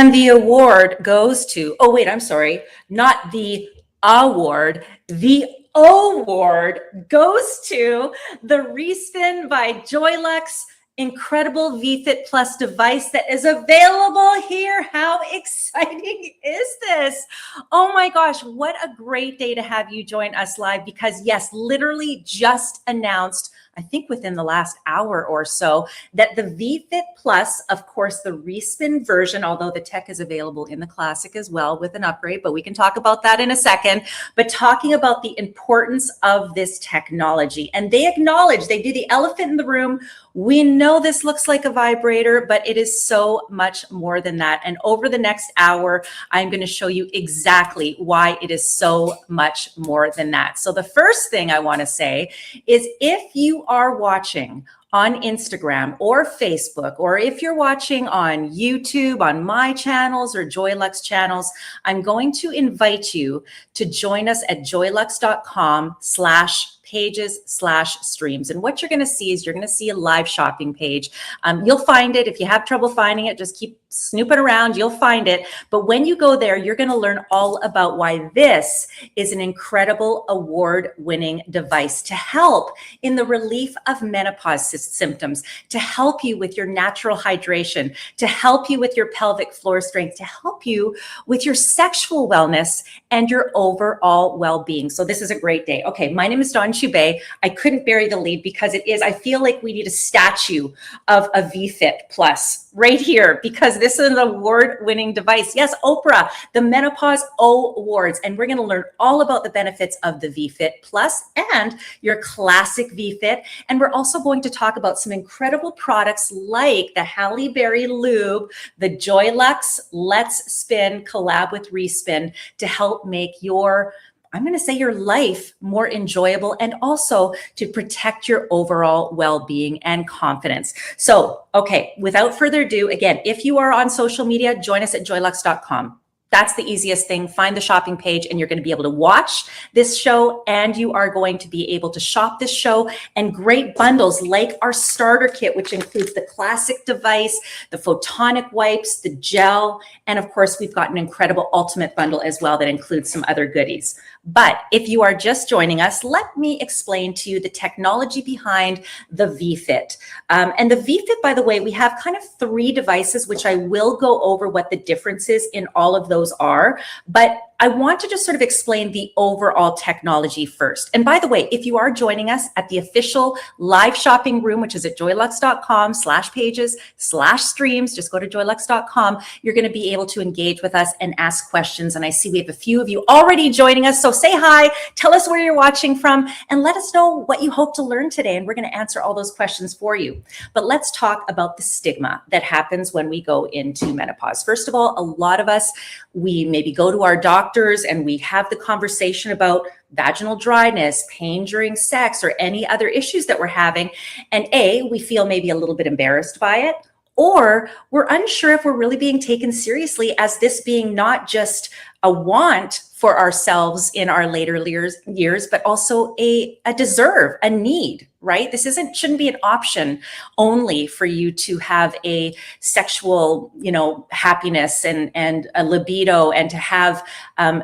And the award goes to, oh wait, I'm sorry, not the award, the award goes to the Respin by Joylux incredible vFit Plus device that is available here. How exciting is this? Oh my gosh, what a great day to have you join us live, because yes, literally just announced, I think within the last hour or so, that the vFit Plus, of course, the Respin version, although the tech is available in the Classic as well with an upgrade, but we can talk about that in a second, but talking about the importance of this technology. And they acknowledge, they do the elephant in the room. We know this looks like a vibrator, but it is so much more than that. And over the next hour, I'm going to show you exactly why it is so much more than that. So the first thing I want to say is, if you are watching on Instagram or Facebook, or if you're watching on YouTube, on my channels or Joylux channels, I'm going to invite you to join us at joylux.com/pages/streams. And what you're going to see is, you're going to see a live shopping page. You'll find it. If you have trouble finding it, just keep snooping around, you'll find it. But when you go there, you're going to learn all about why this is an incredible award-winning device to help in the relief of menopause symptoms, to help you with your natural hydration, to help you with your pelvic floor strength, to help you with your sexual wellness and your overall well-being. So this is a great day. Okay, my name is Dawn Chubai. I couldn't bury the lead, because it is, I feel like we need a statue of a vFit Plus right here, because this is an award-winning device. Yes, Oprah, the Menopause Awards. And we're going to learn all about the benefits of the vFit Plus and your classic vFit. And we're also going to talk about some incredible products like the Halle Berry Lube, the Joylux Let's Spin collab with Respin, to help make your, I'm going to say, your life more enjoyable, and also to protect your overall well-being and confidence. So, okay, without further ado, again, if you are on social media, join us at joylux.com. That's the easiest thing. Find the shopping page, and you're going to be able to watch this show, and you are going to be able to shop this show, and great bundles like our starter kit, which includes the classic device, the photonic wipes, the gel, and of course, we've got an incredible ultimate bundle as well that includes some other goodies. But if you are just joining us, let me explain to you the technology behind the vFit. And the vFit, by the way, we have kind of 3 devices, which I will go over what the differences in all of those are. But I want to just sort of explain the overall technology first. And by the way, if you are joining us at the official live shopping room, which is at joylux.com/pages/streams, just go to joylux.com, you're going to be able to engage with us and ask questions. And I see we have a few of you already joining us. So say hi, tell us where you're watching from, and let us know what you hope to learn today. And we're going to answer all those questions for you. But let's talk about the stigma that happens when we go into menopause. First of all, a lot of us, we maybe go to our doctors and we have the conversation about vaginal dryness, pain during sex, or any other issues that we're having. And we feel maybe a little bit embarrassed by it, or we're unsure if we're really being taken seriously as this being not just a want for ourselves in our later years, but also a deserve, a need, right? This shouldn't be an option only for you to have a sexual, happiness and a libido, and to have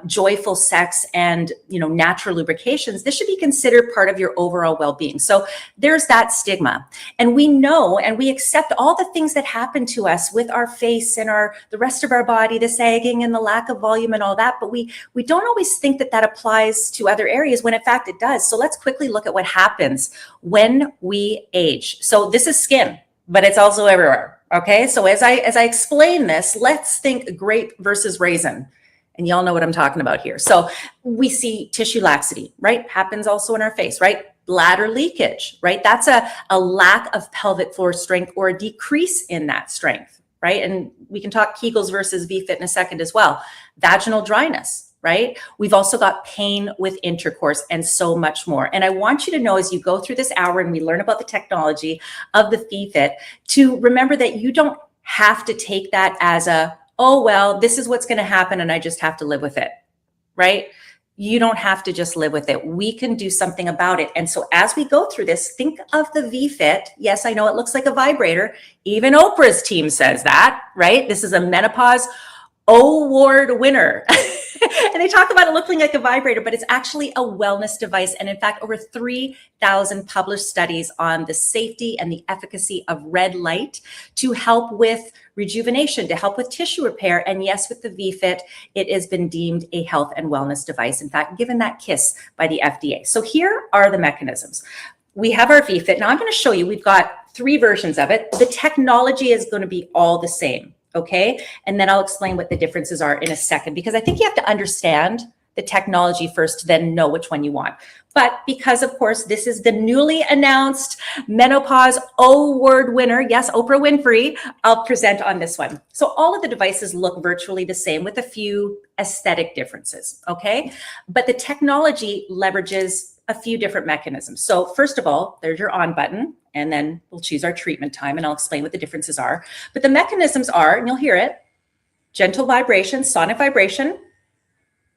joyful sex and, natural lubrications. This should be considered part of your overall well-being. So there's that stigma. And we know, and we accept all the things that happen to us with our face and the rest of our body, the sagging and the lack of volume and all that. But we don't always think that applies to other areas, when in fact it does. So let's quickly look at what happens when we age. So this is skin, but it's also everywhere. Okay. So as I explain this, let's think grape versus raisin. And y'all know what I'm talking about here. So we see tissue laxity, right? Happens also in our face, right? Bladder leakage, right? That's a lack of pelvic floor strength, or a decrease in that strength, right? And we can talk Kegels versus vFit in a second as well. Vaginal dryness, right? We've also got pain with intercourse, and so much more. And I want you to know, as you go through this hour and we learn about the technology of the vFit, to remember that you don't have to take that as oh, well, this is what's going to happen and I just have to live with it, right? you don't have to just live with it. We can do something about it. And so as we go through this, think of the vFit. Yes, I know it looks like a vibrator. Even Oprah's team says that, right? This is a menopause award winner. And they talk about it looking like a vibrator, but it's actually a wellness device. And in fact, over 3,000 published studies on the safety and the efficacy of red light to help with rejuvenation, to help with tissue repair. And yes, with the vFit, it has been deemed a health and wellness device. In fact, given that kiss by the FDA. So here are the mechanisms. We have our vFit. Now I'm going to show you, we've got 3 versions of it. The technology is going to be all the same. Okay. And then I'll explain what the differences are in a second, because I think you have to understand the technology first to then know which one you want. But because of course, this is the newly announced Menopause award winner. Yes, Oprah Winfrey, I'll present on this one. So all of the devices look virtually the same with a few aesthetic differences. Okay. But the technology leverages a few different mechanisms. So first of all, there's your on button, and then we'll choose our treatment time, and I'll explain what the differences are. But the mechanisms are, and you'll hear it, gentle vibration, sonic vibration,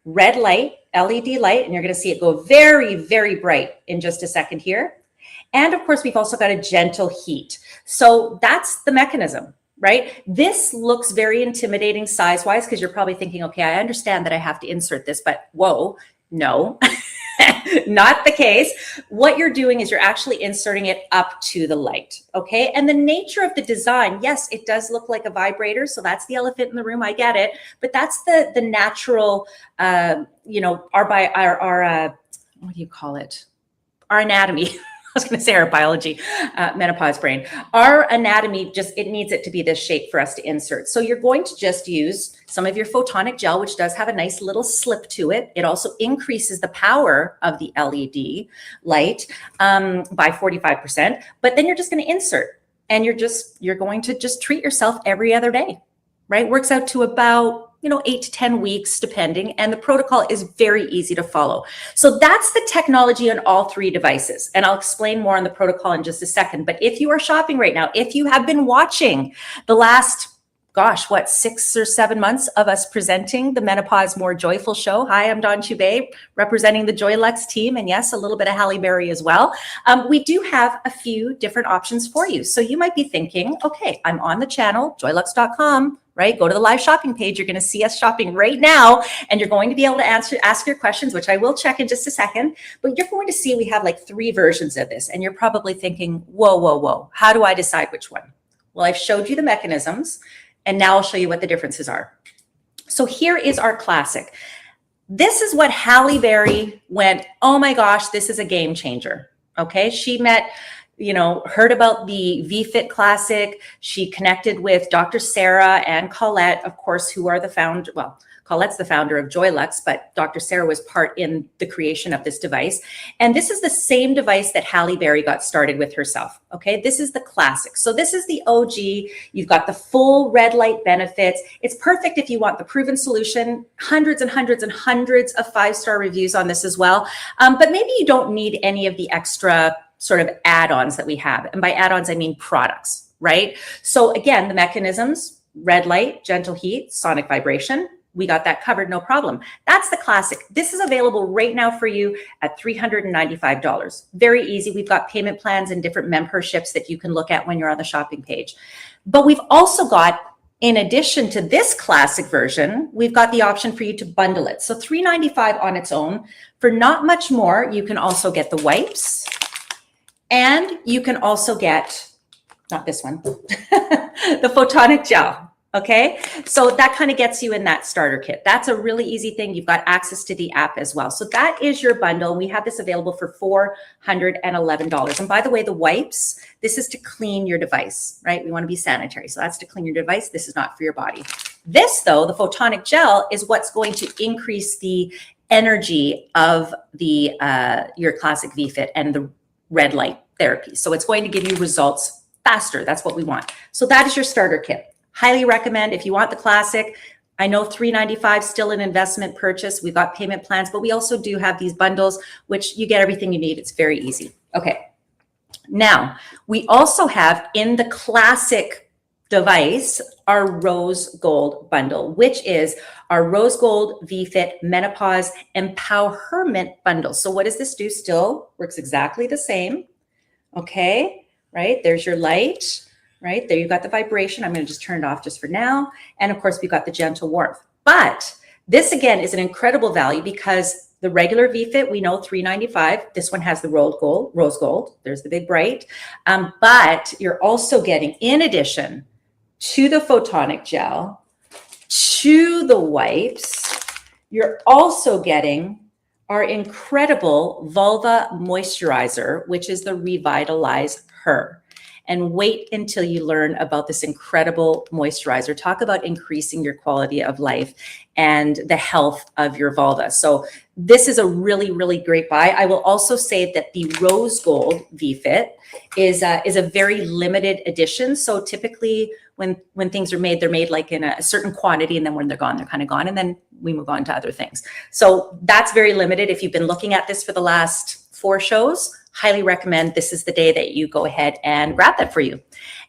red light, LED light, and you're going to see it go very, very bright in just a second here. And of course, we've also got a gentle heat. So that's the mechanism, right? This looks very intimidating size-wise, because you're probably thinking, okay, I understand that I have to insert this, but whoa, no. Not the case. What you're doing is you're actually inserting it up to the light. Okay. And the nature of the design, yes, it does look like a vibrator. So that's the elephant in the room. I get it. But that's the natural, you know, our what do you call it? Our anatomy. I was going to say our biology, menopause brain. Our anatomy just, it needs it to be this shape for us to insert. So you're going to just use some of your photonic gel, which does have a nice little slip to it. It also increases the power of the LED light by 45%. But then you're just going to insert, and you're going to just treat yourself every other day, right? Works out to about 8 to 10 weeks, depending. And the protocol is very easy to follow. So that's the technology on all 3 devices. And I'll explain more on the protocol in just a second. But if you are shopping right now, if you have been watching the last, 6 or 7 months of us presenting the Menopause More Joyful show. Hi, I'm Dawn Chubai, representing the Joylux team. And yes, a little bit of Halle Berry as well. We do have a few different options for you. So you might be thinking, okay, I'm on the channel, joylux.com. Right? Go to the live shopping page. You're going to see us shopping right now, and you're going to be able to ask your questions, which I will check in just a second. But you're going to see we have like 3 versions of this, and you're probably thinking, whoa, how do I decide which one? Well, I've showed you the mechanisms, and now I'll show you what the differences are. So here is our classic. This is what Halle Berry went, oh my gosh, this is a game changer. Okay, she heard about the vFit Classic. She connected with Dr. Sarah and Colette, of course, who are the founder. Well, Colette's the founder of Joylux, but Dr. Sarah was part in the creation of this device. And this is the same device that Halle Berry got started with herself. Okay, this is the Classic. So this is the OG. You've got the full red light benefits. It's perfect if you want the proven solution. Hundreds and hundreds and hundreds of 5-star reviews on this as well. But maybe you don't need any of the extra sort of add-ons that we have. And by add-ons, I mean products, right? So again, the mechanisms, red light, gentle heat, sonic vibration, we got that covered, no problem. That's the Classic. This is available right now for you at $395. Very easy. We've got payment plans and different memberships that you can look at when you're on the shopping page. But we've also got, in addition to this Classic version, we've got the option for you to bundle it. So $395 on its own. For not much more, you can also get the wipes, and you can also get, not this one, the photonic gel. Okay, so that kind of gets you in that starter kit. That's a really easy thing. You've got access to the app as well. So that is your bundle. We have this available for $411. And by the way, the wipes, this is to clean your device, right? We want to be sanitary. So that's to clean your device. This is not for your body. This, though, the photonic gel, is what's going to increase the energy of the your Classic vFit and the red light therapy. So it's going to give you results faster. That's what we want. So that is your starter kit. Highly recommend if you want the Classic. I know $395 still an investment purchase. We've got payment plans, but we also do have these bundles, which you get everything you need. It's very easy. Okay. Now, we also have in the Classic device our rose gold bundle, which is our rose gold vFit menopause empowerment bundle. So what does this do? Still works exactly the same. Okay, right? There's your light, right? There you've got the vibration. I'm going to just turn it off just for now. And of course, we've got the gentle warmth. But this again is an incredible value because the regular vFit, we know $395. This one has the rose gold. There's the big bright. But you're also getting, in addition to the photonic gel, to the wipes, you're also getting our incredible vulva moisturizer, which is the Revitalize Her. And wait until you learn about this incredible moisturizer. Talk about increasing your quality of life and the health of your vulva. So this is a really, really great buy. I will also say that the rose gold vFit is a very limited edition. So typically when things are made, they're made like in a certain quantity, and then when they're gone, they're kind of gone, and then we move on to other things. So that's very limited. If you've been looking at this for the last 4 shows, highly recommend this is the day that you go ahead and grab that for you.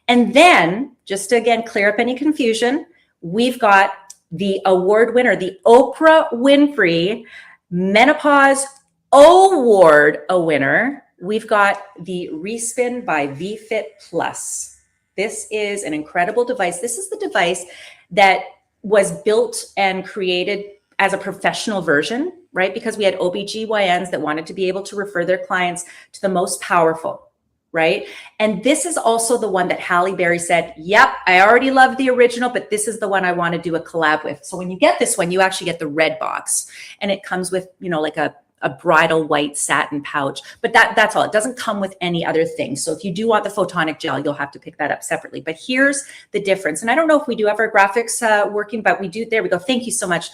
And then, just to again clear up any confusion, we've got the award winner, the Oprah Winfrey Menopause Award winner. We've got the Respin by vFit Plus. This is an incredible device. This is the device that was built and created as a professional version, right? Because we had OBGYNs that wanted to be able to refer their clients to the most powerful, right? And this is also the one that Halle Berry said, yep, I already love the original, but this is the one I want to do a collab with. So when you get this one, you actually get the red box, and it comes with, you know, like a bridal white satin pouch, but that's all. It doesn't come with any other thing. So if you do want the photonic gel, you'll have to pick that up separately. But here's the difference. And I don't know if we do have our graphics working, but we do. There we go. Thank you so much,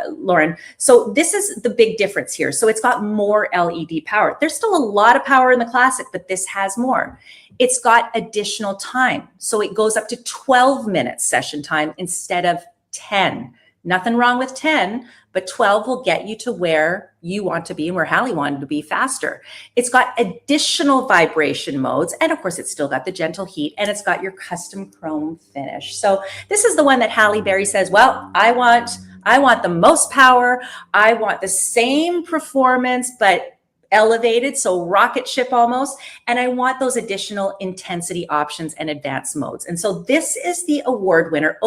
Lauren. So this is the big difference here. So it's got more LED power. There's still a lot of power in the Classic, but this has more. It's got additional time. So it goes up to 12 minutes session time instead of 10. Nothing wrong with 10, but 12 will get you to where you want to be and where Hallie wanted to be faster. It's got additional vibration modes. And of course, it's still got the gentle heat, and it's got your custom chrome finish. So this is the one that Halle Berry says, well, I want the most power. I want the same performance, but elevated, so rocket ship almost, and I want those additional intensity options and advanced modes. And so this is the award winner,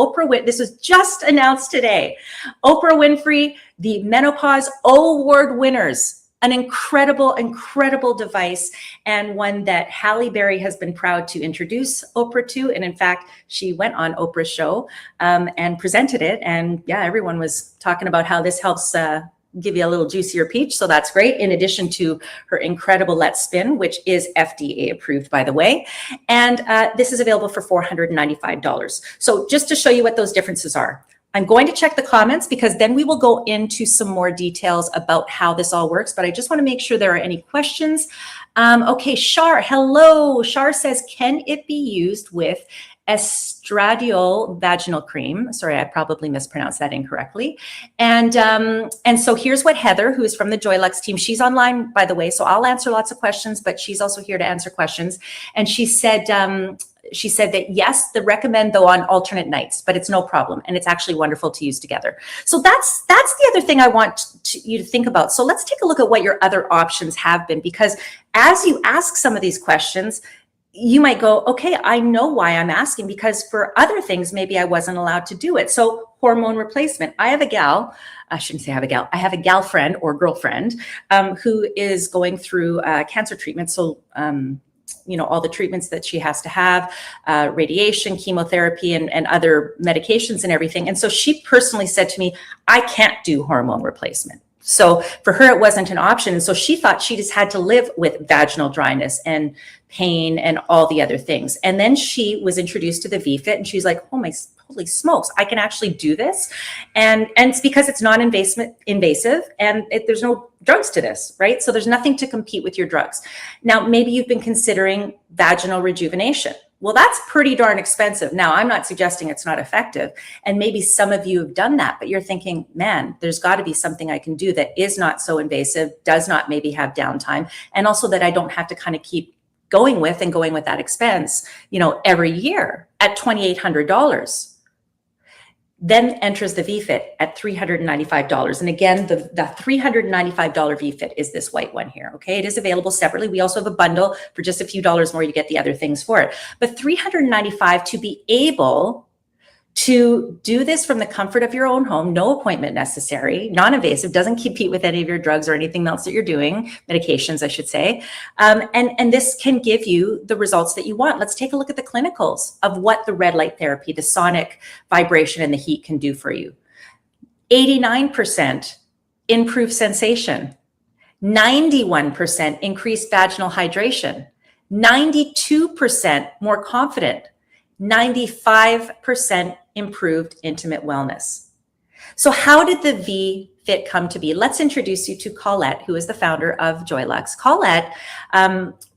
this was just announced today. Oprah Winfrey, the Menopause Award winners. An incredible, incredible device, and one that Halle Berry has been proud to introduce Oprah to. And in fact, she went on Oprah's show and presented it. And yeah, everyone was talking about how this helps give you a little juicier peach. So that's great. In addition to her incredible Let's Spin, which is FDA approved, by the way. And this is available for $495. So just to show you what those differences are, I'm going to check the comments because then we will go into some more details about how this all works. But I just want to make sure there are any questions. Okay, Shar, hello. Shar says, can it be used with estradiol vaginal cream? Sorry, I probably mispronounced that incorrectly. And so here's what Heather, who is from the Joylux team, she's online, by the way, so I'll answer lots of questions, but she's also here to answer questions. And she said that yes, the recommend though on alternate nights, but it's no problem. And it's actually wonderful to use together. So that's the other thing I want you to think about. So let's take a look at what your other options have been, because as you ask some of these questions, you might go, okay, I know why I'm asking, because for other things, maybe I wasn't allowed to do it. So hormone replacement. I have a gal, I shouldn't say I have a gal, I have a gal friend or girlfriend who is going through cancer treatment. So, you know, all the treatments that she has to have, radiation, chemotherapy, and other medications and everything. And so she personally said to me, I can't do hormone replacement. So for her, it wasn't an option. And so she thought she just had to live with vaginal dryness and pain and all the other things. And then she was introduced to the vFit, and she's like, oh my, holy smokes, I can actually do this. And it's because it's non-invasive and there's no drugs to this, right? So there's nothing to compete with your drugs. Now, maybe you've been considering vaginal rejuvenation. Well, that's pretty darn expensive. Now, I'm not suggesting it's not effective. And maybe some of you have done that, but you're thinking, man, there's got to be something I can do that is not so invasive, does not maybe have downtime, and also that I don't have to kind of keep going with that expense, every year at $2,800. Then enters the vFit at $395. And again, the $395 vFit is this white one here, okay? It is available separately. We also have a bundle for just a few dollars more. You get the other things for it. But $395 to be able to do this from the comfort of your own home, no appointment necessary, non-invasive, doesn't compete with any of your drugs or anything else that you're doing, medications, I should say. And this can give you the results that you want. Let's take a look at the clinicals of what the red light therapy, the sonic vibration and the heat can do for you. 89% improved sensation, 91% increased vaginal hydration, 92% more confident, 95% improved intimate wellness. So how did the vFit come to be? Let's introduce you to Colette, who is the founder of Joylux. Colette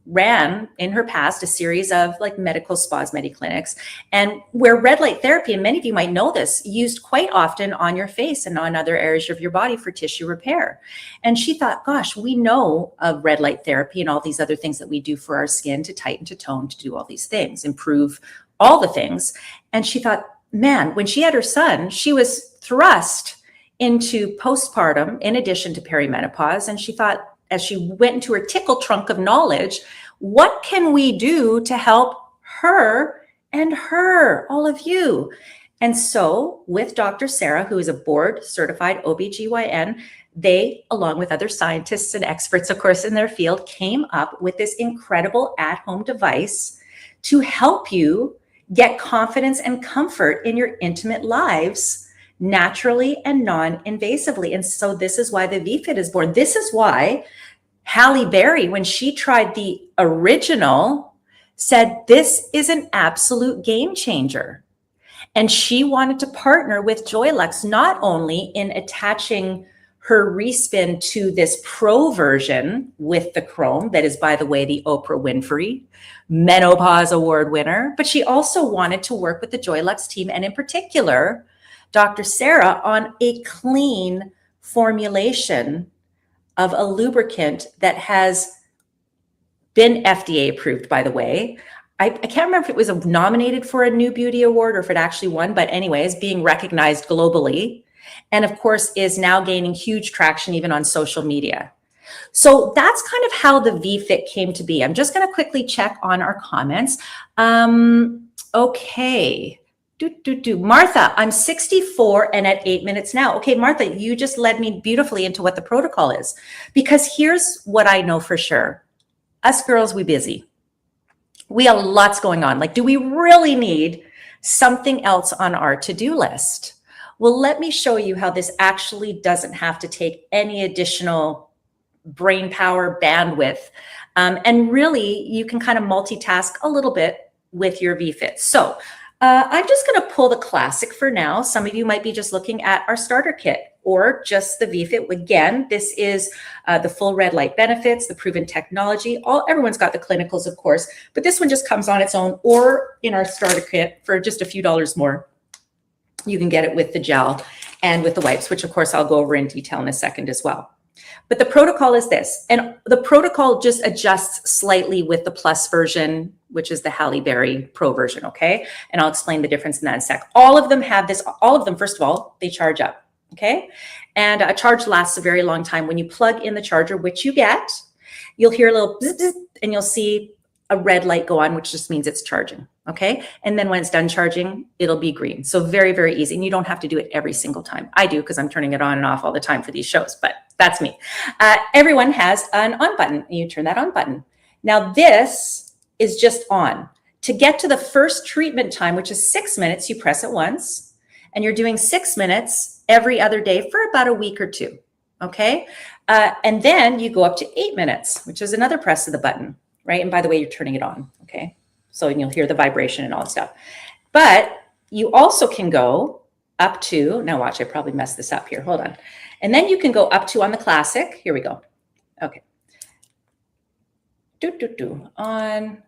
ran in her past a series of like medical spas, mediclinics, and where red light therapy, and many of you might know this, used quite often on your face and on other areas of your body for tissue repair. And she thought, gosh, we know of red light therapy and all these other things that we do for our skin to tighten, to tone, to do all these things, improve all the things. And she thought, man, when she had her son, she was thrust into postpartum in addition to perimenopause. And she thought, as she went into her tickle trunk of knowledge, what can we do to help her and her, all of you? And so with Dr. Sarah, who is a board certified OBGYN, they, along with other scientists and experts, of course, in their field, came up with this incredible at-home device to help you get confidence and comfort in your intimate lives naturally and non-invasively. And so this is why the vFit is born. This is why Halle Berry, when she tried the original, said this is an absolute game changer. And she wanted to partner with Joylux, not only in attaching her respin to this pro version with the chrome, that is, by the way, the Oprah Winfrey Menopause Award winner, but she also wanted to work with the Joylux team, and in particular, Dr. Sarah, on a clean formulation of a lubricant that has been FDA approved, by the way. I can't remember if it was nominated for a New Beauty Award or if it actually won, but anyways, being recognized globally. And of course, is now gaining huge traction even on social media. So that's kind of how the vFit came to be. I'm just going to quickly check on our comments. Okay. Martha, I'm 64 and at 8 minutes now. Okay, Martha, you just led me beautifully into what the protocol is. Because here's what I know for sure. Us girls, we busy. We have lots going on. Like, do we really need something else on our to-do list? Well, let me show you how this actually doesn't have to take any additional brain power, bandwidth. And really, you can kind of multitask a little bit with your vFit. So I'm just going to pull the classic for now. Some of you might be just looking at our starter kit or just the vFit. Again, this is the full red light benefits, the proven technology. Everyone's got the clinicals, of course, but this one just comes on its own, or in our starter kit for just a few dollars more. You can get it with the gel and with the wipes, which of course I'll go over in detail in a second as well. But the protocol is this, and the protocol just adjusts slightly with the plus version, which is the Halle Berry Pro version, okay? And I'll explain the difference in that in a sec. All of them have this, all of them, first of all, they charge up, okay? And a charge lasts a very long time. When you plug in the charger, which you get, you'll hear a little bzz, bzz, and you'll see a red light go on, which just means it's charging, okay? And then when it's done charging, it'll be green. So very, very easy. And you don't have to do it every single time. I do, because I'm turning it on and off all the time for these shows, but that's me. Everyone has an on button. You turn that on button. Now this is just on. To get to the first treatment time, which is 6 minutes, you press it once, and you're doing 6 minutes every other day for about a week or two, okay? And then you go up to 8 minutes, which is another press of the button. Right? And by the way, you're turning it on, okay? So you'll hear the vibration and all that stuff. But you also can go up to, now watch, I probably messed this up here, hold on. And then you can go up to on the classic, here we go. Okay. On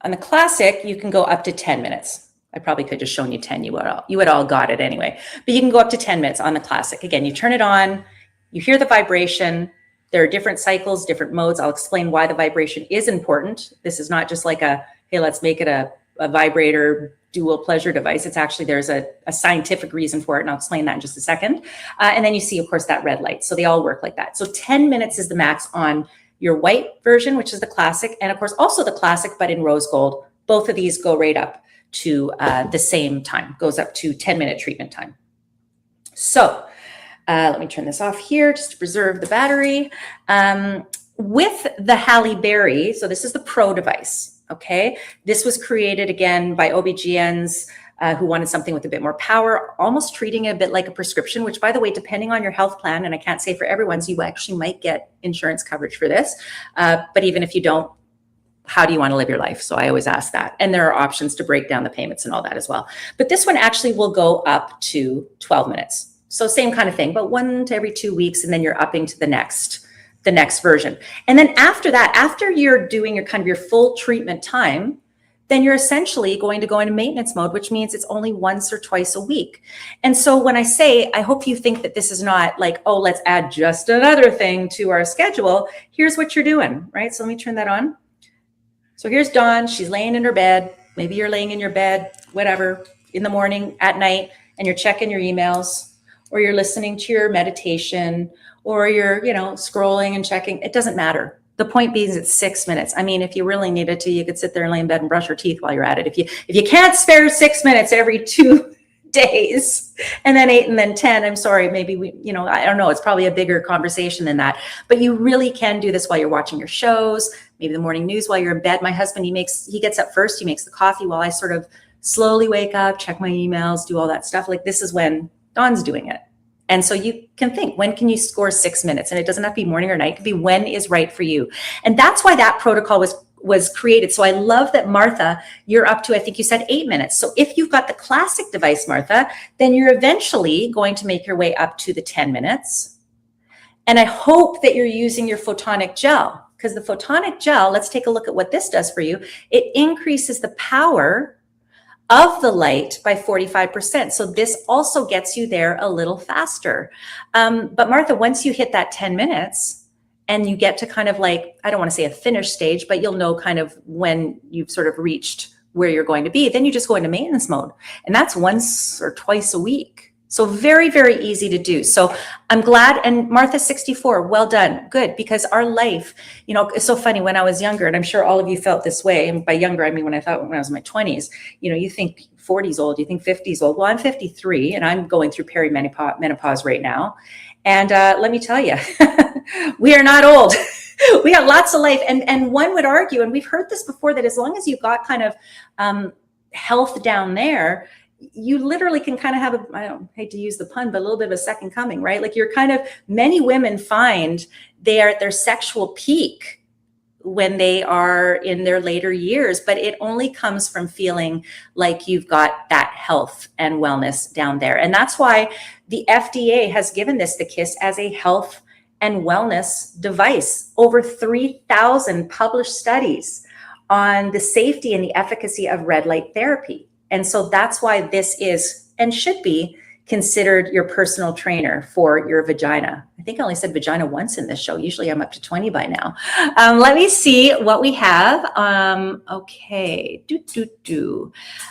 the classic, you can go up to 10 minutes. I probably could just shown you 10, you would all got it anyway. But you can go up to 10 minutes on the classic. Again, you turn it on, you hear the vibration, There are different cycles, different modes. I'll explain why the vibration is important. This is not just like a, hey, let's make it a vibrator dual pleasure device. It's actually, there's a scientific reason for it, and I'll explain that in just a second. And then you see, of course, that red light. So they all work like that. So 10 minutes is the max on your white version, which is the classic, and of course also the classic, but in rose gold. Both of these go right up to the same time, goes up to 10-minute treatment time. So let me turn this off here just to preserve the battery. With the Halle Berry, so this is the Pro device, okay? This was created again by OBGYNs who wanted something with a bit more power, almost treating it a bit like a prescription, which, by the way, depending on your health plan, and I can't say for everyone's, you actually might get insurance coverage for this. But even if you don't, how do you want to live your life? So I always ask that. And there are options to break down the payments and all that as well. But this one actually will go up to 12 minutes. So same kind of thing, but 1 to every 2 weeks, and then you're upping to the next version. And then after that, after you're doing your kind of your full treatment time, then you're essentially going to go into maintenance mode, which means it's only once or twice a week. And so when I say, I hope you think that this is not like, oh, let's add just another thing to our schedule. Here's what you're doing, right? So let me turn that on. So here's Dawn, she's laying in her bed. Maybe you're laying in your bed, whatever, in the morning, at night, and you're checking your emails, or you're listening to your meditation, or you're, scrolling and checking. It doesn't matter. The point being is it's 6 minutes. I mean, if you really needed to, you could sit there and lay in bed and brush your teeth while you're at it. If you can't spare 6 minutes every 2 days, and then 8 and then 10, I'm sorry, maybe I don't know, it's probably a bigger conversation than that, but you really can do this while you're watching your shows, maybe the morning news while you're in bed. My husband, he gets up first, he makes the coffee while I sort of slowly wake up, check my emails, do all that stuff. Like, this is when Dawn's doing it. And so you can think, when can you score 6 minutes? And it doesn't have to be morning or night. It could be when is right for you. And that's why that protocol was created. So I love that, Martha, you're up to, I think you said 8 minutes. So if you've got the classic device, Martha, then you're eventually going to make your way up to the 10 minutes. And I hope that you're using your photonic gel, because the photonic gel, let's take a look at what this does for you. It increases the power of the light by 45%. So this also gets you there a little faster. But Martha, once you hit that 10 minutes and you get to kind of like, I don't want to say a finish stage, but you'll know kind of when you've sort of reached where you're going to be, then you just go into maintenance mode. And that's once or twice a week. So very, very easy to do. So I'm glad. And Martha, 64, well done. Good. Because our life, it's so funny. When I was younger, and I'm sure all of you felt this way. And by younger, I mean, when I was in my 20s, you think 40s old, you think 50s old. Well, I'm 53 and I'm going through perimenopause right now. And let me tell you, we are not old. We have lots of life. And one would argue, and we've heard this before, that as long as you've got kind of health down there, you literally can kind of have I don't hate to use the pun, but a little bit of a second coming, right? Like, many women find they are at their sexual peak when they are in their later years, but it only comes from feeling like you've got that health and wellness down there. And that's why the FDA has given this, the KISS, as a health and wellness device. Over 3,000 published studies on the safety and the efficacy of red light therapy. And so that's why this is and should be considered your personal trainer for your vagina. I think I only said vagina once in this show. Usually I'm up to 20 by now. Let me see what we have. Okay.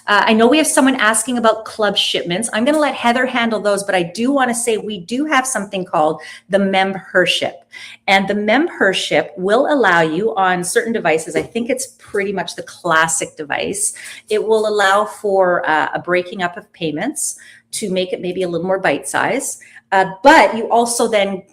I know we have someone asking about club shipments. I'm going to let Heather handle those, but I do want to say we do have something called the membership. And the membership will allow you on certain devices. I think it's pretty much the classic device. It will allow for a breaking up of payments to make it maybe a little more bite size. But you also then,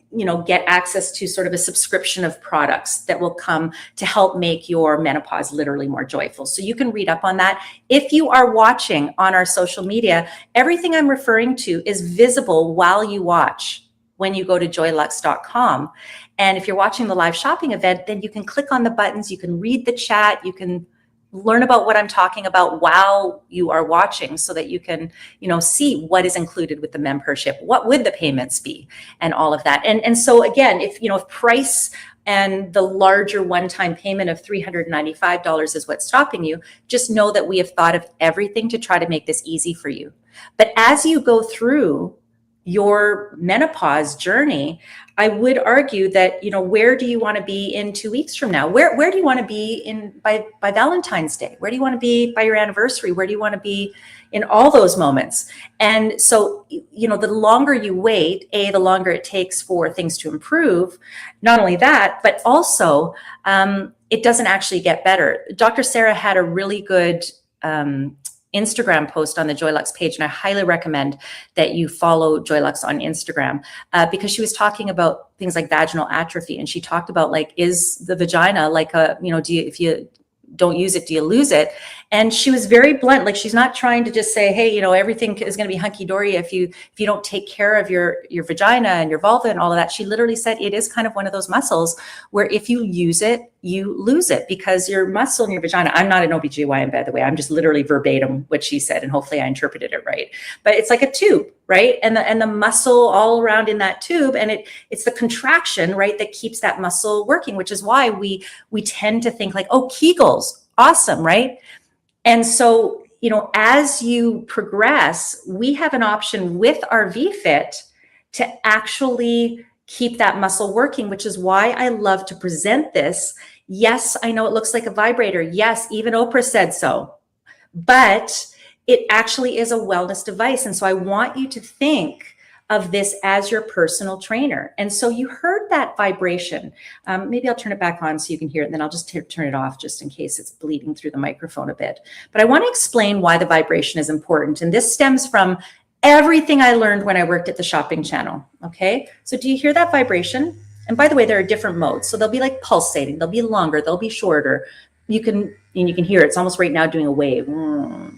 get access to sort of a subscription of products that will come to help make your menopause literally more joyful. So you can read up on that. If you are watching on our social media, everything I'm referring to is visible while you watch when you go to joylux.com. And if you're watching the live shopping event, then you can click on the buttons, you can read the chat, you can learn about what I'm talking about while you are watching, so that you can, see what is included with the membership, what would the payments be, and all of that. And so again, if price and the larger one-time payment of $395 is what's stopping you, just know that we have thought of everything to try to make this easy for you. But as you go through, your menopause journey, I would argue that, where do you want to be in 2 weeks from now? Where do you want to be by Valentine's Day? Where do you want to be by your anniversary? Where do you want to be in all those moments? And so, the longer you wait, the longer it takes for things to improve. Not only that, but also it doesn't actually get better. Dr. Sarah had a really good Instagram post on the Joylux page, and I highly recommend that you follow Joylux on Instagram because she was talking about things like vaginal atrophy, and she talked about, like, is the vagina like if you don't use it, do you lose it? And she was very blunt. Like, she's not trying to just say, hey, everything is going to be hunky-dory if you don't take care of your vagina and your vulva and all of that. She literally said it is kind of one of those muscles where if you use it, you lose it, because your muscle in your vagina, I'm not an OBGYN, by the way, I'm just literally verbatim what she said, and hopefully I interpreted it right. But it's like a tube, right? And the muscle all around in that tube, and it's the contraction, right, that keeps that muscle working, which is why we tend to think like, oh, Kegels, awesome, right? And so, as you progress, we have an option with our vFit to actually keep that muscle working, which is why I love to present this. Yes, I know it looks like a vibrator. Yes, even Oprah said so, but it actually is a wellness device. And so I want you to think of this as your personal trainer. And so you heard that vibration. Maybe I'll turn it back on so you can hear it, and then I'll just turn it off just in case it's bleeding through the microphone a bit. But I want to explain why the vibration is important. And this stems from everything I learned when I worked at the shopping channel. Okay, so do you hear that vibration? And by the way, there are different modes. So they'll be like pulsating, they'll be longer, they'll be shorter. You can hear it. It's almost right now doing a wave, right?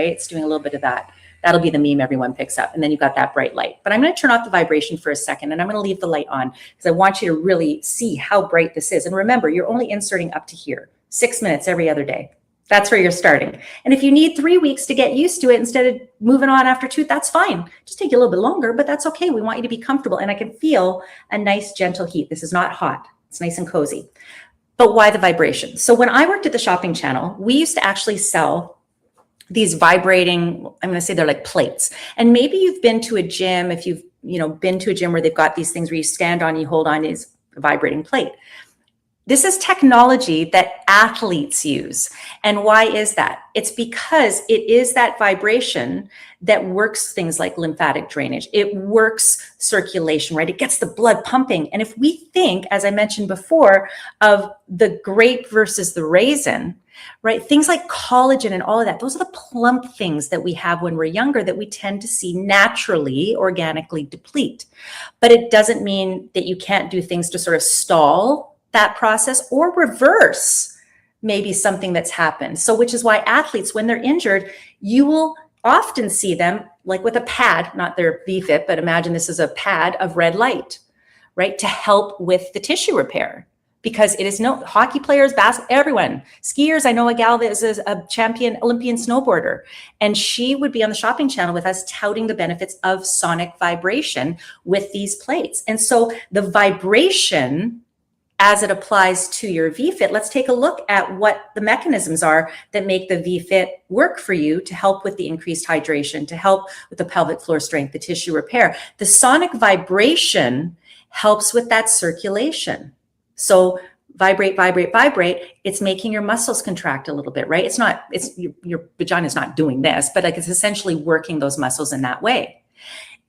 It's doing a little bit of that. That'll be the meme everyone picks up. And then you've got that bright light. But I'm going to turn off the vibration for a second, and I'm going to leave the light on because I want you to really see how bright this is. And remember, you're only inserting up to here, 6 minutes every other day. That's where you're starting. And if you need 3 weeks to get used to it instead of moving on after 2, that's fine. Just take you a little bit longer, but that's okay. We want you to be comfortable. And I can feel a nice gentle heat. This is not hot. It's nice and cozy. But why the vibration? So when I worked at the shopping channel, we used to actually sell these vibrating, I'm going to say they're like plates. And maybe you've been to a gym, if you've been to a gym where they've got these things where you stand on, you hold on is a vibrating plate. This is technology that athletes use. And why is that? It's because it is that vibration that works things like lymphatic drainage. It works circulation, right? It gets the blood pumping. And if we think, as I mentioned before, of the grape versus the raisin, right? Things like collagen and all of that, those are the plump things that we have when we're younger that we tend to see naturally, organically deplete. But it doesn't mean that you can't do things to sort of stall that process or reverse maybe something that's happened. So which is why athletes, when they're injured, you will often see them like with a pad, not their vFit, but imagine this is a pad of red light, right? To help with the tissue repair. Because it is hockey players, basketball, everyone, skiers. I know a gal that is a champion Olympian snowboarder, and she would be on the shopping channel with us touting the benefits of sonic vibration with these plates. And so the vibration, as it applies to your vFit, let's take a look at what the mechanisms are that make the vFit work for you to help with the increased hydration, to help with the pelvic floor strength, the tissue repair. The sonic vibration helps with that circulation. So vibrate, vibrate, vibrate. It's making your muscles contract a little bit, right? Your vagina is not doing this, but like it's essentially working those muscles in that way.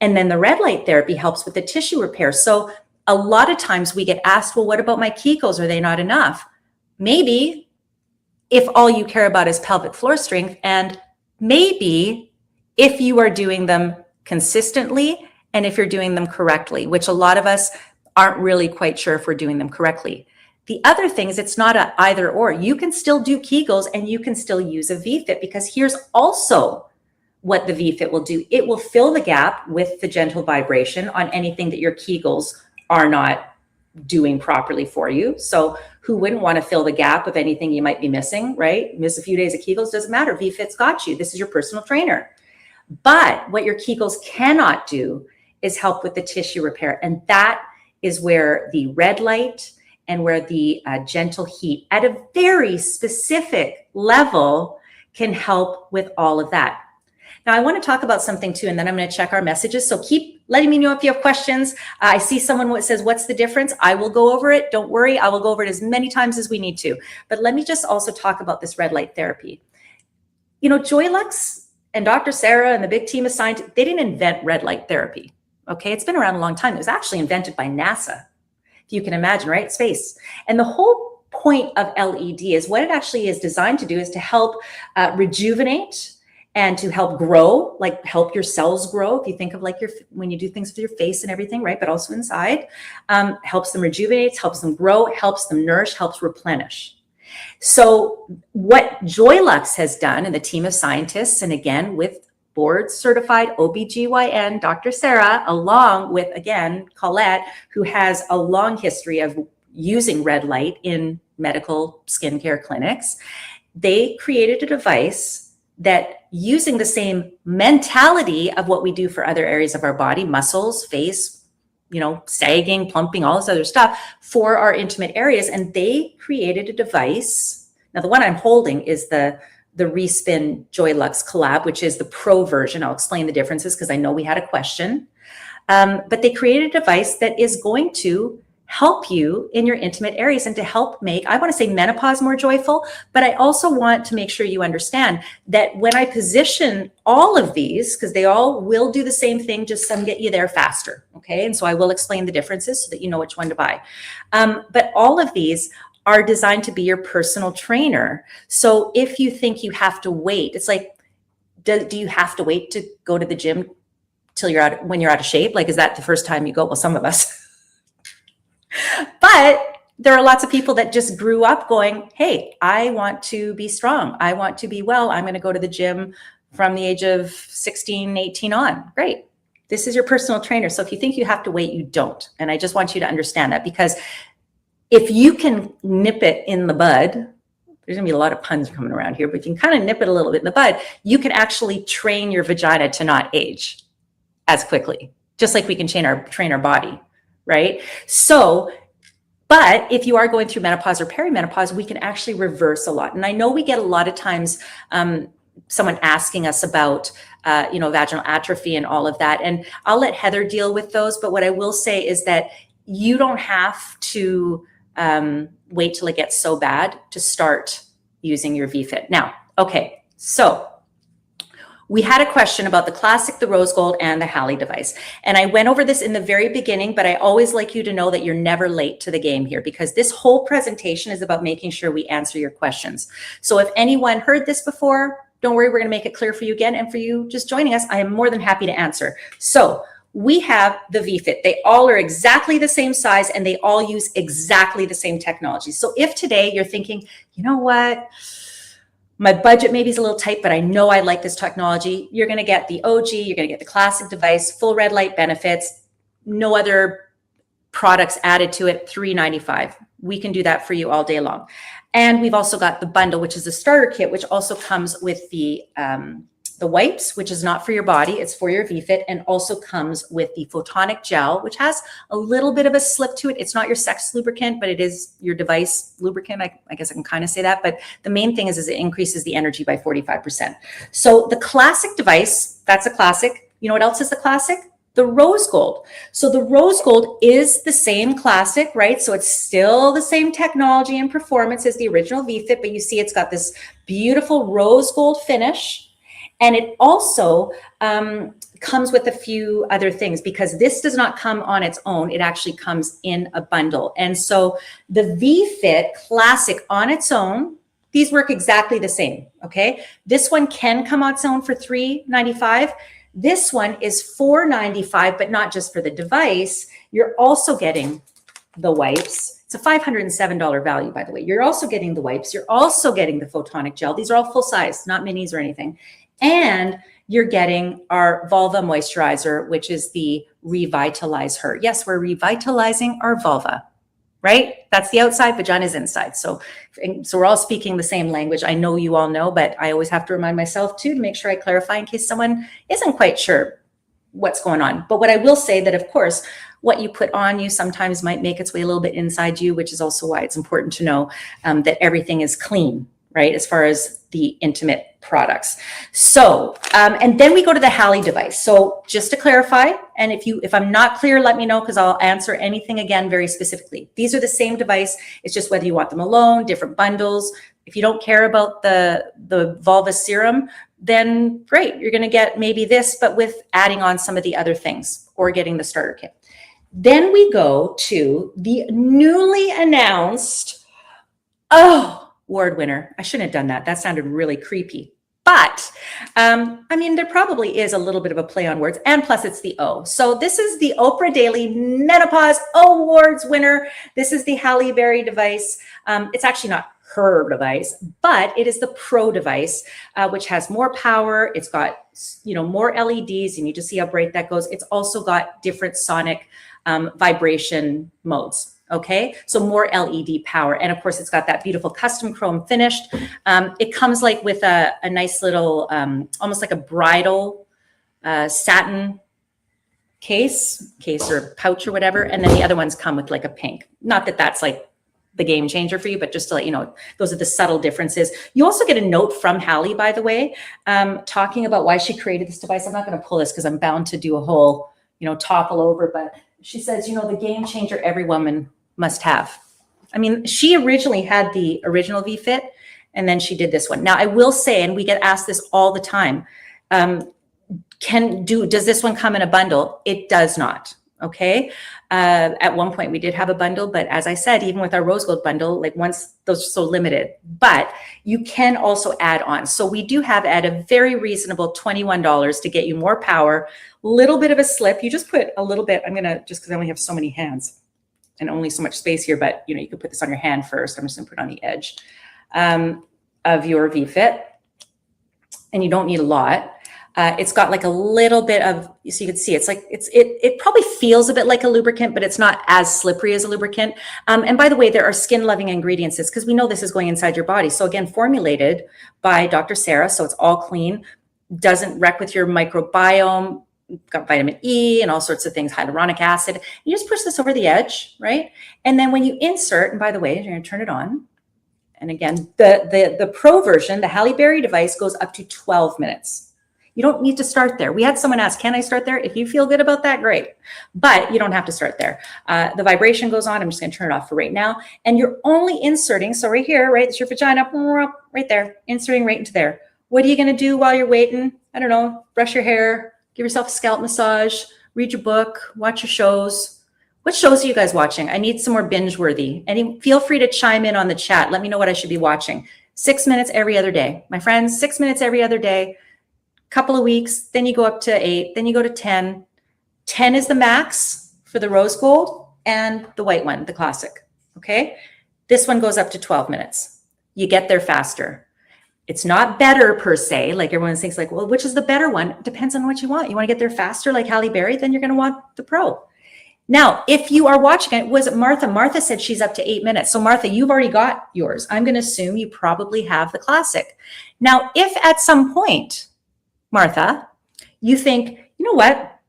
And then the red light therapy helps with the tissue repair. So a lot of times we get asked, well, what about my Kegels? Are they not enough? Maybe if all you care about is pelvic floor strength, and maybe if you are doing them consistently and if you're doing them correctly, which a lot of us aren't really quite sure if we're doing them correctly. The other thing is it's not an either or. You can still do Kegels and you can still use a vFit, because here's also what the vFit will do. It will fill the gap with the gentle vibration on anything that your Kegels are not doing properly for you. So who wouldn't want to fill the gap of anything you might be missing, right? Miss a few days of Kegels, doesn't matter. vFit's got you. This is your personal trainer. But what your Kegels cannot do is help with the tissue repair. And that is where the red light and where the gentle heat at a very specific level can help with all of that. Now, I want to talk about something too, and then I'm going to check our messages. So keep letting me know if you have questions. I see someone says, what's the difference? I will go over it. Don't worry. I will go over it as many times as we need to. But let me just also talk about this red light therapy. You know, Joylux and Dr. Sarah and the big team of scientists, they didn't invent red light therapy. Okay, it's been around a long time. It was actually invented by NASA. If you can imagine, right? Space. And the whole point of LED is what it actually is designed to do is to help rejuvenate and to help grow, like help your cells grow. If you think of like when you do things with your face and everything, right? But also inside, helps them rejuvenate, helps them grow, helps them nourish, helps replenish. So what Joylux has done, and the team of scientists, and again, with board certified OBGYN, Dr. Sarah, along with, again, Colette, who has a long history of using red light in medical skincare clinics, they created a device that, using the same mentality of what we do for other areas of our body, muscles, face, you know, sagging, plumping, all this other stuff, for our intimate areas. And they created a device. Now, the one I'm holding is the Respin Joylux collab, which is the pro version. I'll explain the differences because I know we had a question. But they created a device that is going to help you in your intimate areas and to help make, I want to say, menopause more joyful, but I also want to make sure you understand that when I position all of these, because they all will do the same thing, just some get you there faster, okay? And so I will explain the differences so that you know which one to buy. But all of these are designed to be your personal trainer. So if you think you have to wait, it's like, do you have to wait to go to the gym till when you're out of shape? Like, is that the first time you go? Well, some of us. But there are lots of people that just grew up going, hey, I want to be strong. I want to be well. I'm going to go to the gym from the age of 16, 18 on. Great. This is your personal trainer. So if you think you have to wait, you don't. And I just want you to understand that, because if you can nip it in the bud, there's going to be a lot of puns coming around here, but you can kind of nip it a little bit in the bud, you can actually train your vagina to not age as quickly, just like we can train our body. Right? So, but if you are going through menopause or perimenopause, we can actually reverse a lot. And I know we get a lot of times someone asking us about, vaginal atrophy and all of that. And I'll let Heather deal with those. But what I will say is that you don't have to wait till it gets so bad to start using your vFit. Now, okay, so we had a question about the classic, the rose gold, and the Halley device. And I went over this in the very beginning, but I always like you to know that you're never late to the game here, because this whole presentation is about making sure we answer your questions. So if anyone heard this before, don't worry, we're going to make it clear for you again. And for you just joining us, I am more than happy to answer. So we have the vFit. They all are exactly the same size and they all use exactly the same technology. So if today you're thinking, you know what, my budget maybe is a little tight, but I know I like this technology, you're going to get the OG, you're going to get the classic device, full red light benefits, no other products added to it, $395. We can do that for you all day long. And we've also got the bundle, which is the starter kit, which also comes with the wipes, which is not for your body, it's for your vFit, and also comes with the photonic gel, which has a little bit of a slip to it. It's not your sex lubricant, but it is your device lubricant. I guess I can kind of say that, but the main thing is it increases the energy by 45%. So the classic device, that's a classic. You know what else is the classic? The rose gold. So the rose gold is the same classic, right? So it's still the same technology and performance as the original vFit, but you see it's got this beautiful rose gold finish. And it also comes with a few other things, because this does not come on its own. It actually comes in a bundle. And so the vFit Classic on its own, these work exactly the same, okay? This one can come on its own for $395. This one is $495, but not just for the device. You're also getting the wipes. It's a $507 value, by the way. You're also getting the wipes. You're also getting the photonic gel. These are all full size, not minis or anything. And you're getting our vulva moisturizer, which is the Revitalize Her. Yes, we're revitalizing our vulva, right? That's the outside, vagina's inside. So we're all speaking the same language. I know you all know, but I always have to remind myself too, to make sure I clarify in case someone isn't quite sure what's going on. But what I will say that, of course, what you put on you sometimes might make its way a little bit inside you, which is also why it's important to know that everything is clean, right? As far as the intimate products. So, and then we go to the Halley device. So just to clarify, and if I'm not clear, let me know, because I'll answer anything again very specifically. These are the same device. It's just whether you want them alone, different bundles. If you don't care about the vulva serum, then great. You're going to get maybe this, but with adding on some of the other things, or getting the starter kit. Then we go to the newly announced, award winner. I shouldn't have done that. That sounded really creepy. But, I mean, there probably is a little bit of a play on words, and plus it's the O. So this is the Oprah Daily Menopause Awards winner. This is the Halle Berry device. It's actually not her device, but it is the Pro device, which has more power. It's got, more LEDs, and you just see how bright that goes. It's also got different sonic vibration modes. Okay, so more LED power. And of course, it's got that beautiful custom chrome finished. It comes like with a nice little, almost like a bridal satin case or pouch or whatever. And then the other ones come with like a pink. Not that that's like the game changer for you, but just to let you know, those are the subtle differences. You also get a note from Halle, by the way, talking about why she created this device. I'm not going to pull this because I'm bound to do a whole, topple over, but she says, the game changer every woman must have. I mean, she originally had the original vFit, and then she did this one. Now, I will say, and we get asked this all the time, does this one come in a bundle? It does not. Okay. At one point we did have a bundle, but as I said, even with our rose gold bundle, like once those are so limited, but you can also add on. So we do have at a very reasonable $21 to get you more power, little bit of a slip. You just put a little bit, just cause I only have so many hands and only so much space here, but you can put this on your hand first. I'm just gonna put it on the edge of your vFit, and you don't need a lot. It's got like a little bit of, so you can see, it's like, it probably feels a bit like a lubricant, but it's not as slippery as a lubricant. And by the way, there are skin loving ingredients because we know this is going inside your body. So again, formulated by Dr. Sarah. So it's all clean, doesn't wreck with your microbiome, got vitamin E and all sorts of things, hyaluronic acid. You just push this over the edge, right? And then when you insert, and by the way, you're going to turn it on. And again, the Pro version, the Halle Berry device, goes up to 12 minutes. You don't need to start there. We had someone ask, can I start there? If you feel good about that, great. But you don't have to start there. The vibration goes on. I'm just going to turn it off for right now. And you're only inserting, so right here, right, it's your vagina, right there, inserting right into there. What are you going to do while you're waiting? I don't know, brush your hair, give yourself a scalp massage, read your book, watch your shows. What shows are you guys watching? I need some more binge worthy. And feel free to chime in on the chat. Let me know what I should be watching. 6 minutes every other day. My friends, 6 minutes every other day. Couple of weeks, then you go up to 8, then you go to 10. 10 is the max for the rose gold and the white one, the classic. Okay. This one goes up to 12 minutes. You get there faster. It's not better per se. Like everyone thinks like, well, which is the better one? It depends on what you want. You want to get there faster like Halle Berry, then you're going to want the Pro. Now, if you are watching it, was it Martha? Martha said she's up to 8 minutes. So Martha, you've already got yours. I'm going to assume you probably have the classic. Now, if at some point, Martha, you think, you know what?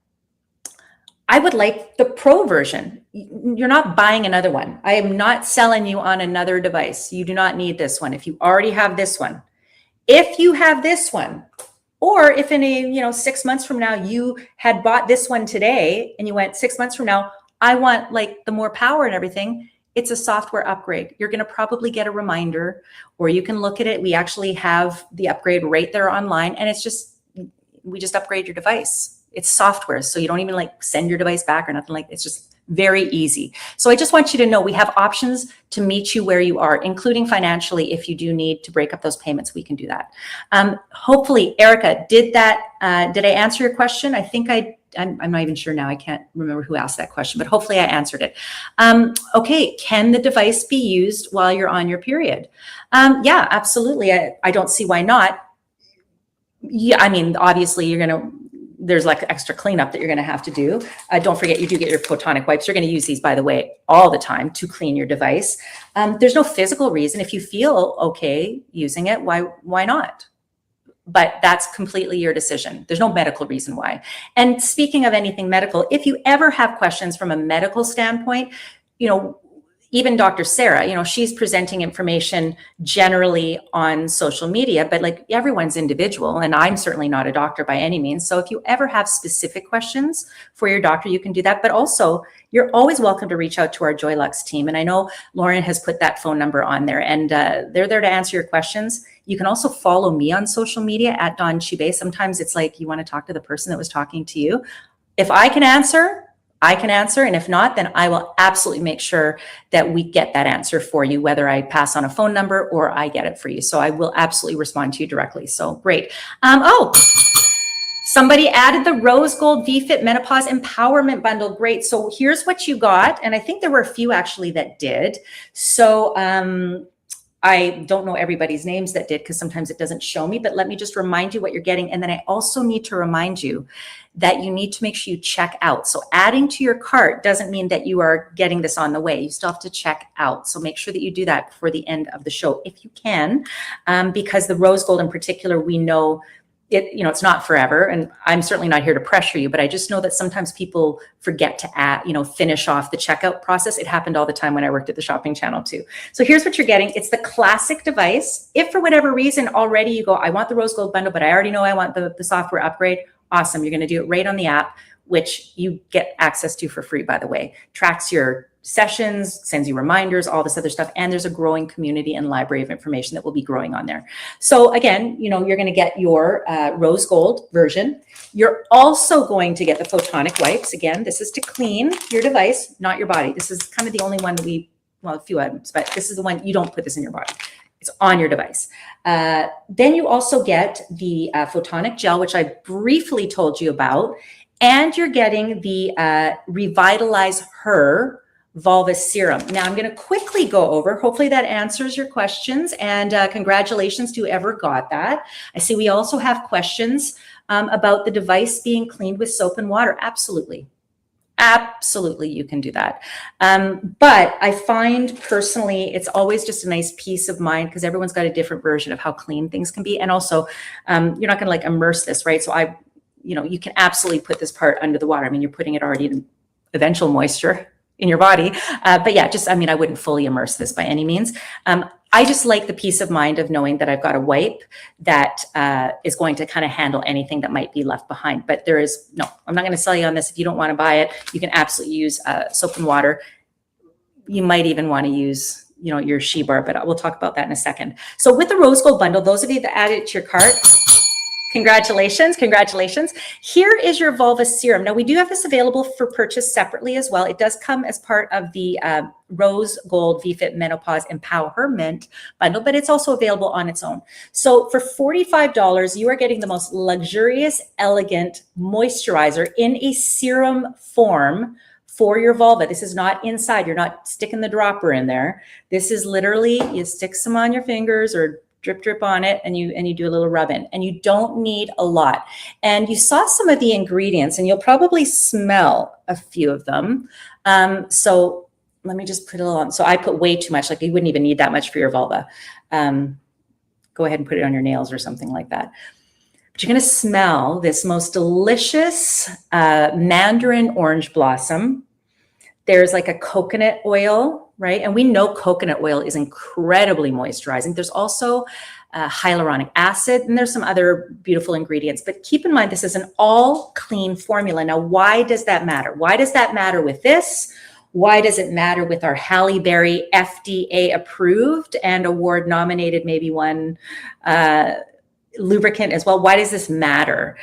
I would like the Pro version. You're not buying another one. I am not selling you on another device. You do not need this one. If you already have this one, if you have this one, or if in a 6 months from now you had bought this one today and you went 6 months from now, I want like the more power and everything. It's a software upgrade. You're going to probably get a reminder, or you can look at it. We actually have the upgrade right there online, and it's just, we just upgrade your device. It's software. So you don't even like send your device back or nothing like that. It's just very easy. So I just want you to know we have options to meet you where you are, including financially. If you do need to break up those payments, we can do that. Hopefully, Erica, did I answer your question? I think I'm not even sure now. I can't remember who asked that question, but hopefully I answered it. Okay, can the device be used while you're on your period? Yeah, absolutely. I don't see why not. Yeah, I mean, obviously there's like extra cleanup that you're going to have to do. Don't forget, you do get your photonic wipes. You're going to use these, by the way, all the time to clean your device. There's no physical reason. If you feel okay using it, why not? But that's completely your decision. There's no medical reason why. And speaking of anything medical, if you ever have questions from a medical standpoint, even Dr. Sarah, you know, she's presenting information generally on social media, but like everyone's individual, and I'm certainly not a doctor by any means. So if you ever have specific questions for your doctor, you can do that. But also, you're always welcome to reach out to our Joylux team. And I know Lauren has put that phone number on there, and they're there to answer your questions. You can also follow me on social media at Dawn Chubai. Sometimes it's like you want to talk to the person that was talking to you. If I can answer, I can answer. And if not, then I will absolutely make sure that we get that answer for you, whether I pass on a phone number or I get it for you. So I will absolutely respond to you directly. So great. Somebody added the rose gold vFit menopause empowerment bundle. Great. So here's what you got. And I think there were a few actually that did. So I don't know everybody's names that did, because sometimes it doesn't show me, but let me just remind you what you're getting. And then I also need to remind you that you need to make sure you check out. So adding to your cart doesn't mean that you are getting this on the way. You still have to check out. So make sure that you do that before the end of the show, if you can, because the rose gold in particular, we know it, you know, it's not forever. And I'm certainly not here to pressure you, but I just know that sometimes people forget to add, you know, finish off the checkout process. It happened all the time when I worked at the shopping channel too. So here's what you're getting. It's the classic device. If for whatever reason already you go, I want the rose gold bundle, but I already know I want the software upgrade. Awesome. You're going to do it right on the app, which you get access to for free, by the way. Tracks your sessions, sends you reminders, all this other stuff. And there's a growing community and library of information that will be growing on there. So again, you know, you're going to get your rose gold version. You're also going to get the photonic wipes. Again, this is to clean your device, not your body. This is kind of the only one that well, a few items, but this is the one you don't put this in your body. It's on your device. Then you also get the photonic gel, which I briefly told you about, and you're getting the Revitalize Her Vulva Serum. Now I'm going to quickly go over, hopefully that answers your questions, and congratulations to whoever got that. I see we also have questions about the device being cleaned with soap and water. Absolutely. Absolutely, you can do that. But I find personally, it's always just a nice peace of mind, because everyone's got a different version of how clean things can be. And also, you're not going to like immerse this, right? So you know, you can absolutely put this part under the water. I mean, you're putting it already in eventual moisture in your body. But yeah, just, I mean, I wouldn't fully immerse this by any means. I just like the peace of mind of knowing that I've got a wipe that is going to kind of handle anything that might be left behind. But there is, no, I'm not going to sell you on this. If you don't want to buy it, you can absolutely use soap and water. You might even want to use, you know, your She Bar, but we'll talk about that in a second. So with the rose gold bundle, those of you that added it to your cart, congratulations, congratulations. Here is your vulva serum. Now we do have this available for purchase separately as well. It does come as part of the Rose Gold vFit Menopause Empowerment bundle, but it's also available on its own. So for $45, you are getting the most luxurious, elegant moisturizer in a serum form for your vulva. This is not inside. You're not sticking the dropper in there. This is literally, you stick some on your fingers or drip on it, and you do a little rub in, and you don't need a lot. And you saw some of the ingredients, and you'll probably smell a few of them. So let me just put a little on. So I put way too much, like you wouldn't even need that much for your vulva. Go ahead and put it on your nails or something like that. But you're going to smell this most delicious mandarin orange blossom. There's like a coconut oil, right? And we know coconut oil is incredibly moisturizing. There's also hyaluronic acid, and there's some other beautiful ingredients. But keep in mind, this is an all clean formula. Now, why does that matter? Why does that matter with this? Why does it matter with our Halle Berry FDA approved and award nominated, maybe one lubricant as well? Why does this matter?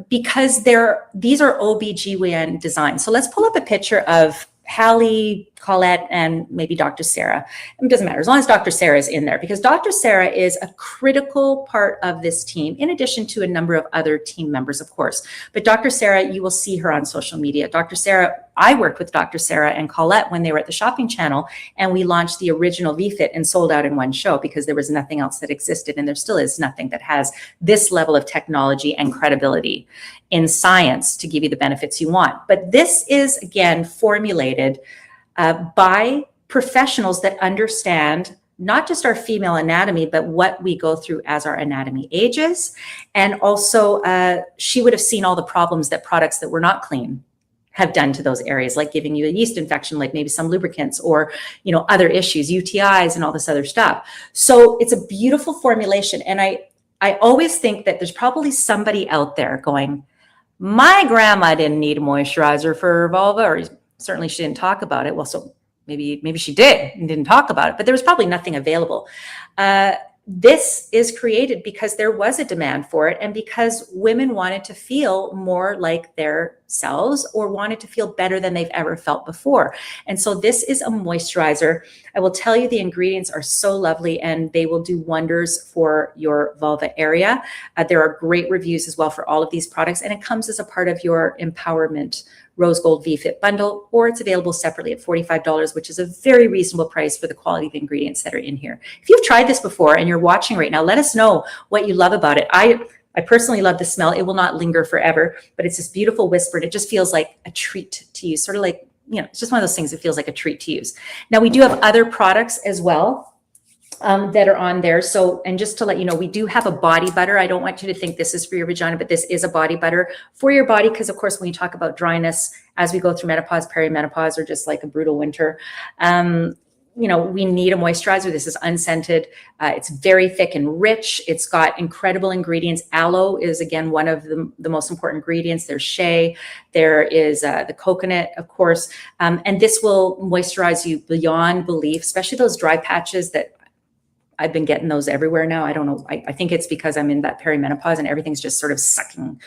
Because these are OBGYN designs. So let's pull up a picture of Halle, Colette, and maybe Dr. Sarah. It doesn't matter as long as Dr. Sarah is in there, because Dr. Sarah is a critical part of this team, in addition to a number of other team members, of course. But Dr. Sarah, you will see her on social media. Dr. Sarah, I worked with Dr. Sarah and Colette when they were at the shopping channel, and we launched the original vFit and sold out in one show because there was nothing else that existed, and there still is nothing that has this level of technology and credibility in science to give you the benefits you want. But this is, again, formulated by professionals that understand not just our female anatomy, but what we go through as our anatomy ages. And also, she would have seen all the problems that products that were not clean have done to those areas, like giving you a yeast infection, like maybe some lubricants, or, you know, other issues, UTIs and all this other stuff. So it's a beautiful formulation. And I always think that there's probably somebody out there going, my grandma didn't need a moisturizer for her vulva, or certainly she didn't talk about it. Well, so maybe she did and didn't talk about it, but there was probably nothing available. This is created because there was a demand for it, and because women wanted to feel more like their selves, or wanted to feel better than they've ever felt before. And so this is a moisturizer. I will tell you, the ingredients are so lovely, and they will do wonders for your vulva area. There are great reviews as well for all of these products, and it comes as a part of your Empowerment Rose Gold vFit bundle, or it's available separately at $45, which is a very reasonable price for the quality of ingredients that are in here. If you've tried this before and you're watching right now, let us know what you love about it. I personally love the smell. It will not linger forever, but it's this beautiful whisper. And it just feels like a treat to use, sort of like, you know, it's just one of those things that feels like a treat to use. Now, we do have other products as well that are on there. So, and just to let you know, we do have a body butter. I don't want you to think this is for your vagina, but this is a body butter for your body. Because of course, when you talk about dryness, as we go through menopause, perimenopause, or just like a brutal winter, you know, we need a moisturizer. This is unscented. It's very thick and rich. It's got incredible ingredients. Aloe is, again, one of the most important ingredients. There's shea. There is the coconut, of course. And this will moisturize you beyond belief, especially those dry patches that I've been getting those everywhere now. I don't know. I think it's because I'm in that perimenopause and everything's just sort of sucking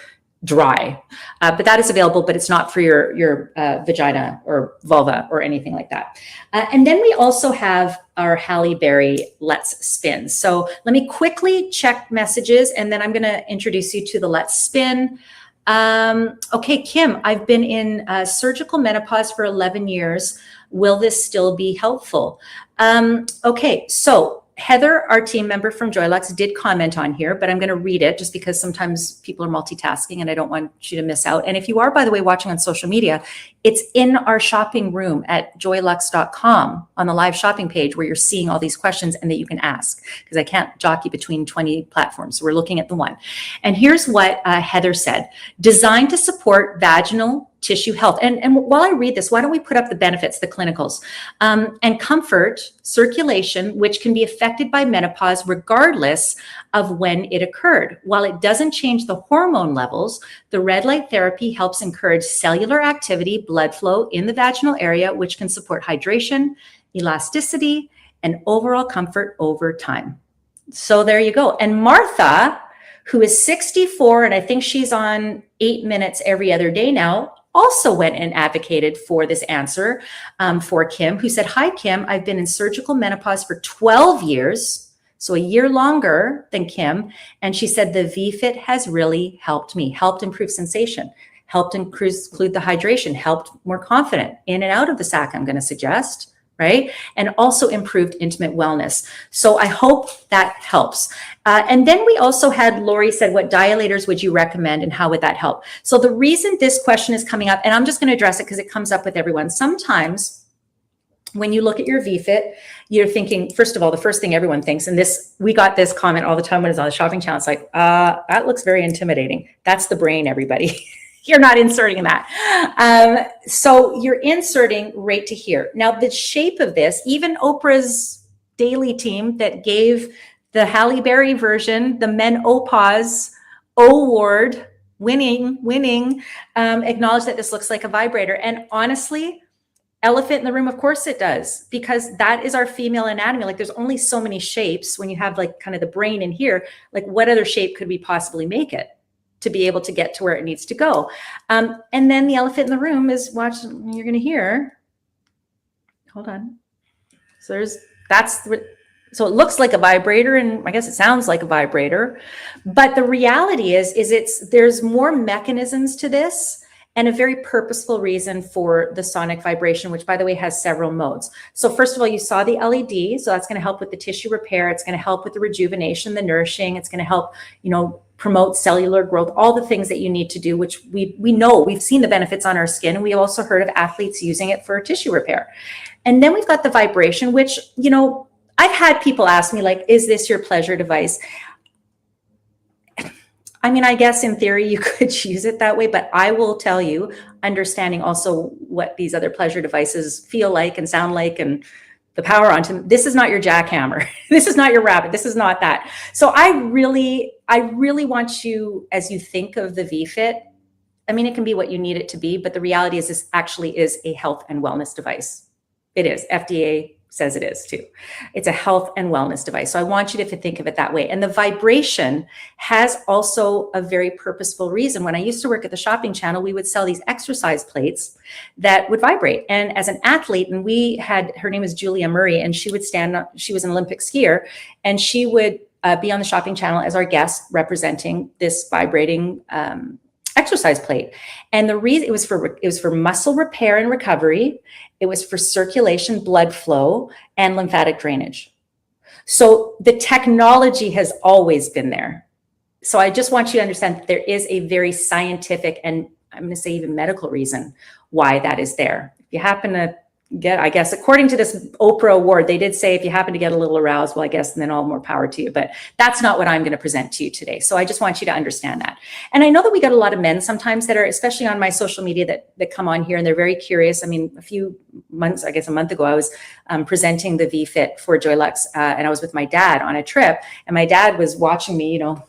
dry. But that is available, but it's not for your vagina or vulva or anything like that. And then we also have our Halle Berry Let's Spin. So let me quickly check messages, and then I'm going to introduce you to the Let's Spin. Okay, Kim, I've been in surgical menopause for 11 years. Will this still be helpful? Okay, so Heather, our team member from Joylux, did comment on here, but I'm going to read it just because sometimes people are multitasking and I don't want you to miss out. And if you are, by the way, watching on social media, it's in our shopping room at joylux.com on the live shopping page, where you're seeing all these questions and that you can ask, because I can't jockey between 20 platforms. So we're looking at the one. And here's what Heather said: designed to support vaginal tissue health. And while I read this, why don't we put up the benefits, the clinicals, and comfort circulation, which can be affected by menopause regardless of when it occurred. While it doesn't change the hormone levels, the red light therapy helps encourage cellular activity, blood flow in the vaginal area, which can support hydration, elasticity, and overall comfort over time. So there you go. And Martha, who is 64, and I think she's on 8 minutes every other day now, also went and advocated for this answer for Kim, who said, "Hi, Kim, I've been in surgical menopause for 12 years, so a year longer than Kim. And she said, the vFit has really helped me, helped improve sensation, helped include the hydration, helped more confident in and out of the sack, I'm going to suggest, right? And also improved intimate wellness." So I hope that helps. And then we also had Lori said, what dilators would you recommend and how would that help? So the reason this question is coming up, and I'm just going to address it because it comes up with everyone. Sometimes when you look at your vFit, you're thinking, first of all, the first thing everyone thinks, and this, we got this comment all the time when it's on the shopping channel. It's like, that looks very intimidating. That's the brain, everybody. You're not inserting that. So you're inserting right to here. Now, the shape of this, even Oprah's daily team that gave the Halle Berry version, the Menopause award winning, acknowledged that this looks like a vibrator. And honestly, elephant in the room, of course it does, because that is our female anatomy. Like, there's only so many shapes when you have like kind of the brain in here. Like, what other shape could we possibly make it to be able to get to where it needs to go? And then the elephant in the room is, watch, you're going to hear, hold on. So so it looks like a vibrator, and I guess it sounds like a vibrator, but the reality is there's more mechanisms to this, and a very purposeful reason for the sonic vibration, which, by the way, has several modes. So first of all, you saw the LED. So that's going to help with the tissue repair. It's going to help with the rejuvenation, the nourishing. It's going to help, promote cellular growth, all the things that you need to do, which we know, we've seen the benefits on our skin. And we also heard of athletes using it for tissue repair. And then we've got the vibration, which, I've had people ask me, like, is this your pleasure device? I mean, I guess in theory you could use it that way, but I will tell you, understanding also what these other pleasure devices feel like and sound like and the power onto them. This is not your jackhammer. This is not your rabbit. This is not that. So I really want you, as you think of the vFit, I mean, it can be what you need it to be, but the reality is this actually is a health and wellness device. It is. FDA says it is too. It's a health and wellness device. So I want you to think of it that way. And the vibration has also a very purposeful reason. When I used to work at the shopping channel, we would sell these exercise plates that would vibrate. And as an athlete, and we had, her name is Julia Murray, and she would stand up, she was an Olympic skier, and she would be on the shopping channel as our guest representing this vibrating exercise plate. And the reason it was for muscle repair and recovery, it was for circulation, blood flow, and lymphatic drainage. So the technology has always been there. So I just want you to understand that there is a very scientific, and I'm going to say even medical reason why that is there. If you happen to get, I guess, according to this Oprah award, they did say if you happen to get a little aroused, well, I guess, and then all more power to you. But that's not what I'm going to present to you today. So I just want you to understand that. And I know that we got a lot of men sometimes that are, especially on my social media, that come on here and they're very curious. I mean, a few months, I guess a month ago, I was presenting the vFit for Joylux, and I was with my dad on a trip, and my dad was watching me, you know,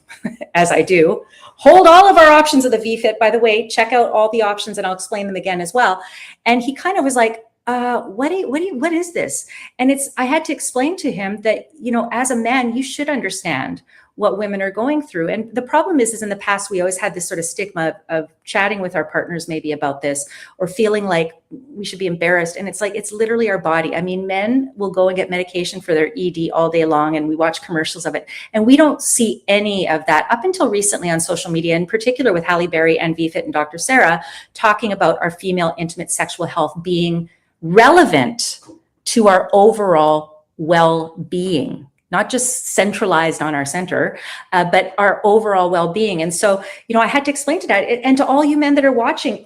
as I do. Hold all of our options of the vFit, by the way. Check out all the options, and I'll explain them again as well. And he kind of was like, what is this? And I had to explain to him that, you know, as a man, you should understand what women are going through. And the problem is in the past, we always had this sort of stigma of chatting with our partners maybe about this, or feeling like we should be embarrassed. And it's like, it's literally our body. I mean, men will go and get medication for their ED all day long, and we watch commercials of it. And we don't see any of that up until recently on social media, in particular with Halle Berry and vFit and Dr. Sarah, talking about our female intimate sexual health being relevant to our overall well-being, not just centralized on our center, but our overall well-being. And so, you know, I had to explain to that, and to all you men that are watching,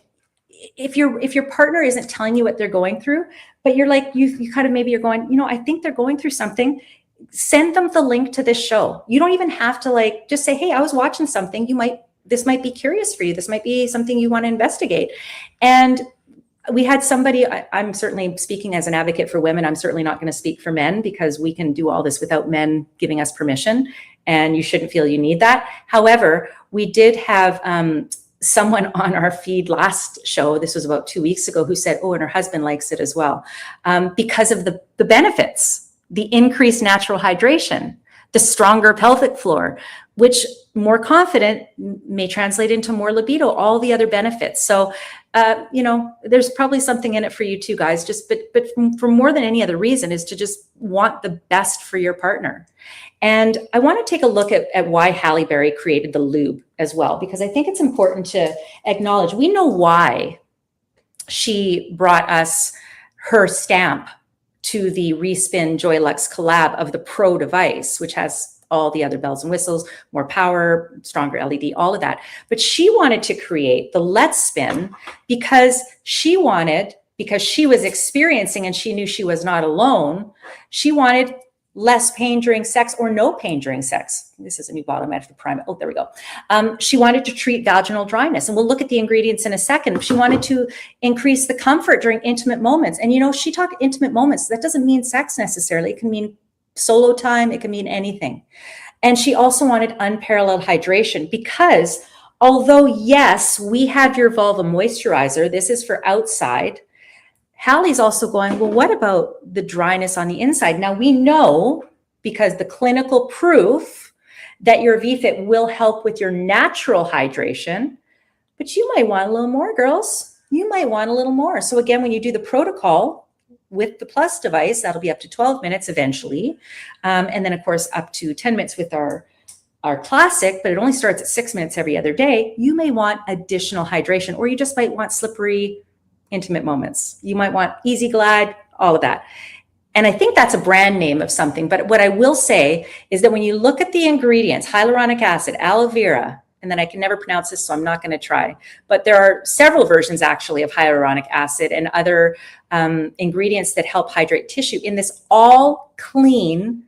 if your partner isn't telling you what they're going through, but you're like, you kind of, maybe you're going, you know, I think they're going through something, send them the link to this show. You don't even have to, like, just say, hey, I was watching something. This might be curious for you. This might be something you want to investigate. And we had somebody, I'm certainly speaking as an advocate for women. I'm certainly not going to speak for men, because we can do all this without men giving us permission, and you shouldn't feel you need that. However, we did have someone on our feed last show, this was about 2 weeks ago, who said, oh, and her husband likes it as well, because of the benefits, the increased natural hydration, the stronger pelvic floor, which more confident may translate into more libido, all the other benefits. So, you know, there's probably something in it for you too, guys. But for more than any other reason is to just want the best for your partner. And I want to take a look at why Halle Berry created the lube as well, because I think it's important to acknowledge, we know why she brought us her stamp to the Respin Joylux collab of the Pro device, which has all the other bells and whistles, more power, stronger LED, all of that. But she wanted to create the Let's Spin because she was experiencing, and she knew she was not alone, she wanted less pain during sex, or no pain during sex. This is a new bottle. I have to prime it. Oh, there we go. She wanted to treat vaginal dryness, and we'll look at the ingredients in a second. She wanted to increase the comfort during intimate moments. And, you know, she talked intimate moments. That doesn't mean sex necessarily. It can mean solo time. It can mean anything. And she also wanted unparalleled hydration, because although, yes, we have your vulva moisturizer, this is for outside, Halle's also going, well, what about the dryness on the inside? Now we know, because the clinical proof, that your vFit will help with your natural hydration, but you might want a little more, girls. You might want a little more. So again, when you do the protocol with the Plus device, that'll be up to 12 minutes eventually. And then of course, up to 10 minutes with our classic, but it only starts at 6 minutes every other day. You may want additional hydration, or you just might want slippery, intimate moments. You might want easy glide, all of that. And I think that's a brand name of something. But what I will say is that when you look at the ingredients, hyaluronic acid, aloe vera, and then I can never pronounce this, so I'm not going to try. But there are several versions actually of hyaluronic acid and other ingredients that help hydrate tissue in this all clean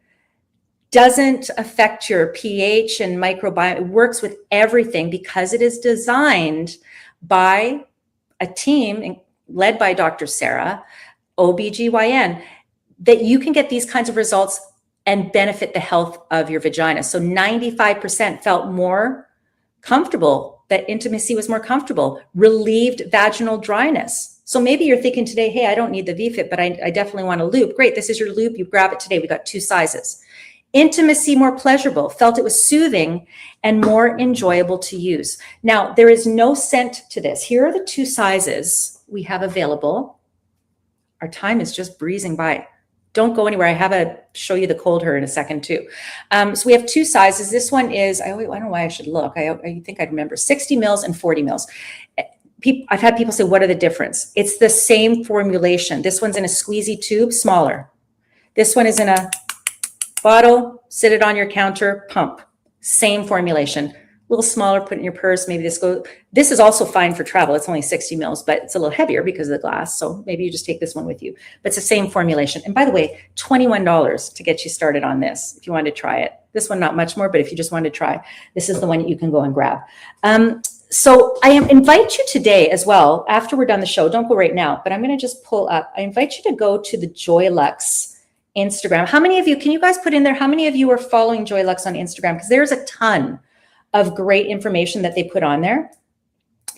doesn't affect your pH and microbiome. It works with everything because it is designed by a team led by Dr. Sarah, OBGYN, that you can get these kinds of results and benefit the health of your vagina. So 95% felt more comfortable, that intimacy was more comfortable, relieved vaginal dryness. So maybe you're thinking today, hey, I don't need the vFit, but I definitely want a loop. Great, this is your loop. You grab it today. We got 2 sizes. Intimacy more pleasurable, felt it was soothing and more enjoyable to use. Now, there is no scent to this. Here are the 2 sizes we have available. Our time is just breezing by. Don't go anywhere. I have to show you the cold her in a second too. So we have 2 sizes. This one is, I don't know why I should look. I think I'd remember 60 mils and 40 mils. I've had people say, what are the difference? It's the same formulation. This one's in a squeezy tube, smaller. This one is in a bottle, sit it on your counter, pump. Same formulation. A little smaller, put it in your purse. Maybe this is also fine for travel. It's only 60 mils, but it's a little heavier because of the glass. So maybe you just take this one with you. But it's the same formulation. And by the way, $21 to get you started on this if you want to try it. This one, not much more, but if you just want to try, this is the one that you can go and grab. So I invite you today as well, after we're done the show, don't go right now, but I'm going to just pull up. I invite you to go to the Joylux Instagram. How many of you, can you guys put in there, how many of you are following Joylux on Instagram? Because there's a ton of great information that they put on there.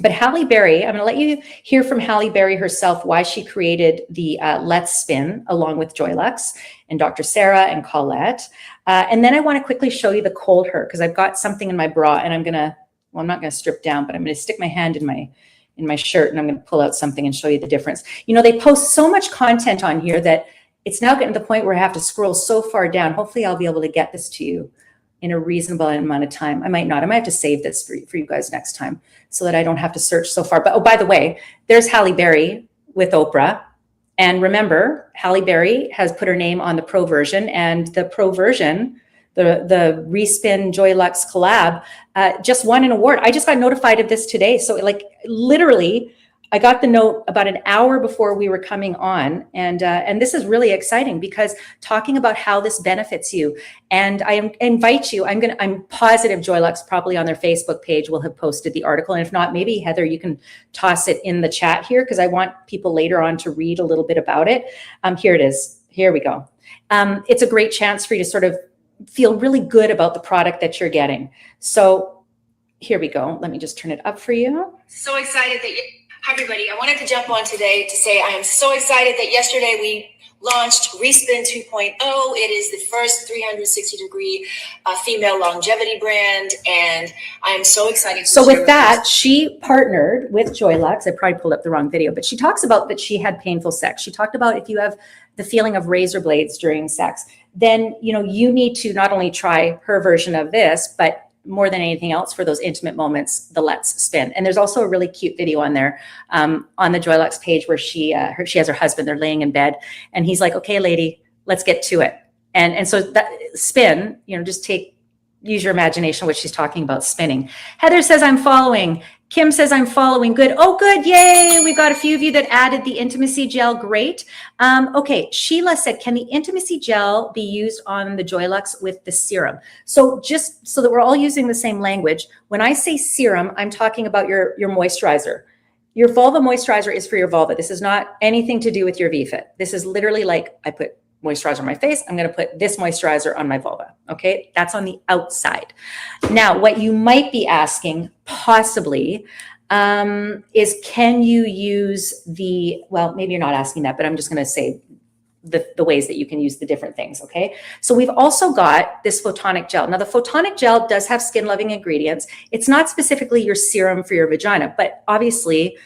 But Halle Berry, I'm going to let you hear from Halle Berry herself why she created the Let's Spin along with Joylux and Dr. Sarah and Colette. And then I want to quickly show you the cold her because I've got something in my bra and I'm not going to strip down, but I'm going to stick my hand in my shirt and I'm going to pull out something and show you the difference. You know, they post so much content on here that it's now getting to the point where I have to scroll so far down. Hopefully I'll be able to get this to you in a reasonable amount of time. I might not. I might have to save this for you guys next time so that I don't have to search so far. But oh, by the way, there's Halle Berry with Oprah. And remember, Halle Berry has put her name on the Pro version, and the Pro version, the Respin Joylux collab, just won an award. I just got notified of this today. So like literally, I got the note about an hour before we were coming on. And this is really exciting because talking about how this benefits you. And I invite you, I'm positive Joylux probably on their Facebook page will have posted the article. And if not, maybe Heather, you can toss it in the chat here because I want people later on to read a little bit about it. Here it is. Here we go. It's a great chance for you to sort of feel really good about the product that you're getting. So here we go. Let me just turn it up for you. So excited that hi everybody. I wanted to jump on today to say I am so excited that yesterday we launched Respin 2.0. It is the first 360-degree female longevity brand, and I am so excited. So with that, she partnered with Joylux. I probably pulled up the wrong video, but she talks about that she had painful sex. She talked about if you have the feeling of razor blades during sex, then you need to not only try her version of this, but more than anything else for those intimate moments, the Let's Spin. And there's also a really cute video on there on the Joylux page where she has her husband, they're laying in bed and he's like, okay, lady, let's get to it. And so that spin, just use your imagination, what she's talking about spinning. Heather says, I'm following. Kim says, I'm following. Good. Oh, good. Yay. We've got a few of you that added the intimacy gel. Great. Okay. Sheila said, can the intimacy gel be used on the Joylux with the serum? So just so that we're all using the same language, when I say serum, I'm talking about your moisturizer. Your vulva moisturizer is for your vulva. This is not anything to do with your vFit. This is literally like I put moisturizer on my face. I'm going to put this moisturizer on my vulva. Okay. That's on the outside. Now, what you might be asking possibly is can you use well, maybe you're not asking that, but I'm just going to say the ways that you can use the different things. Okay. So we've also got this photonic gel. Now the photonic gel does have skin loving ingredients. It's not specifically your serum for your vagina, but obviously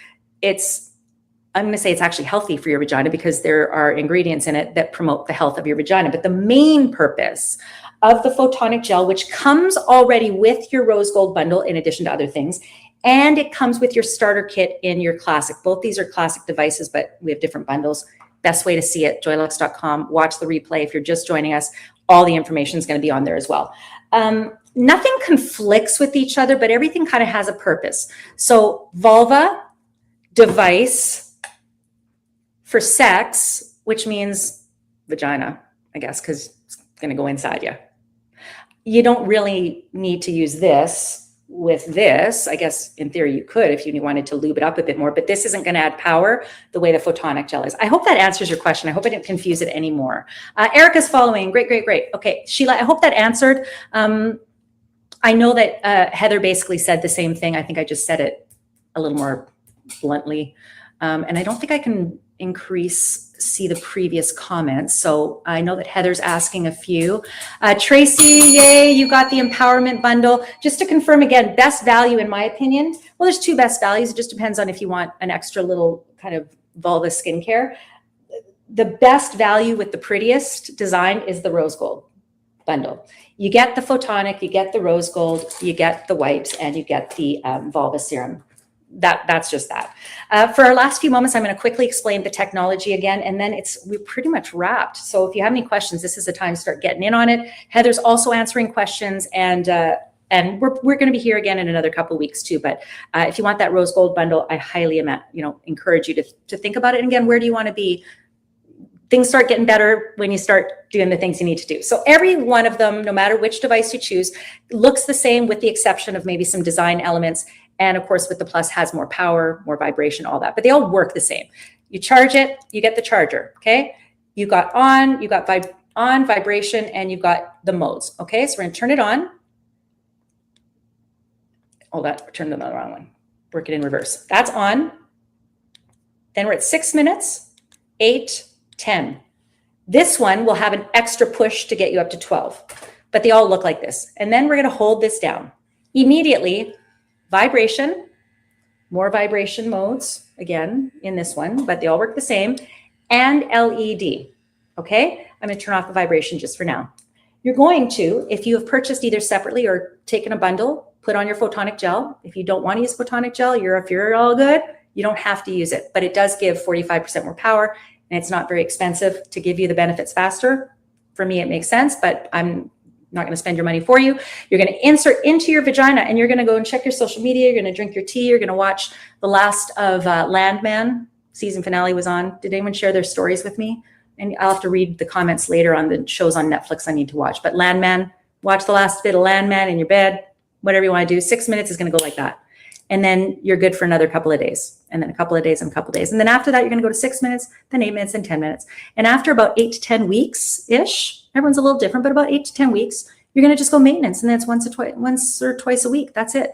I'm going to say it's actually healthy for your vagina because there are ingredients in it that promote the health of your vagina. But the main purpose of the photonic gel, which comes already with your rose gold bundle, in addition to other things, and it comes with your starter kit in your classic. Both these are classic devices, but we have different bundles. Best way to see it, joylux.com. Watch the replay. If you're just joining us, all the information is going to be on there as well. Nothing conflicts with each other, but everything kind of has a purpose. So vulva, device, for sex, which means vagina, I guess, because it's going to go inside you. You don't really need to use this with this. I guess in theory you could if you wanted to lube it up a bit more, but this isn't going to add power the way the photonic gel is. I hope that answers your question. I hope I didn't confuse it anymore. Erica's following. Great, great, great. Okay, Sheila, I hope that answered. I know that Heather basically said the same thing. I think I just said it a little more bluntly. And I don't think I can see the previous comments. So I know that Heather's asking a few. Tracy, yay, you got the empowerment bundle. Just to confirm again, best value in my opinion. Well, there's two best values. It just depends on if you want an extra little kind of vulva skincare. The best value with the prettiest design is the rose gold bundle. You get the photonic, you get the rose gold, you get the wipes, and you get the vulva serum. That's just that. For our last few moments, I'm going to quickly explain the technology again, and then we're pretty much wrapped. So if you have any questions, this is the time to start getting in on it. Heather's also answering questions, and we're going to be here again in another couple of weeks too. But if you want that rose gold bundle, I highly encourage you to think about it. And again, where do you want to be? Things start getting better when you start doing the things you need to do. So every one of them, no matter which device you choose, looks the same with the exception of maybe some design elements. And of course, with the Plus has more power, more vibration, all that, but they all work the same. You charge it, you get the charger, okay? You got on vibration, and you've got the modes, okay? So we're gonna turn it on. Oh, turned the wrong one. Work it in reverse. That's on. Then we're at 6 minutes, 8, 10. This one will have an extra push to get you up to 12, but they all look like this. And then we're gonna hold this down. Immediately, vibration, more vibration modes, again, in this one, but they all work the same, and LED, okay? I'm gonna turn off the vibration just for now. You're going to, if you have purchased either separately or taken a bundle, put on your photonic gel. If you don't wanna use photonic gel, if you're all good, you don't have to use it, but it does give 45% more power, and it's not very expensive to give you the benefits faster. For me, it makes sense, but I'm not going to spend your money for you. You're going to insert into your vagina, and you're going to go and check your social media. You're going to drink your tea. You're going to watch the last of Landman. Season finale was on. Did anyone share their stories with me? And I'll have to read the comments later on the shows on Netflix I need to watch. But Landman, watch the last bit of Landman in your bed, whatever you want to do. 6 minutes is going to go like that. And then you're good for another couple of days, and then a couple of days and a couple of days. And then after that, you're going to go to 6 minutes, then 8 minutes, and 10 minutes. And after about 8 to 10 weeks-ish, everyone's a little different, but about 8 to 10 weeks, you're going to just go maintenance. And then it's once or twice a week. That's it.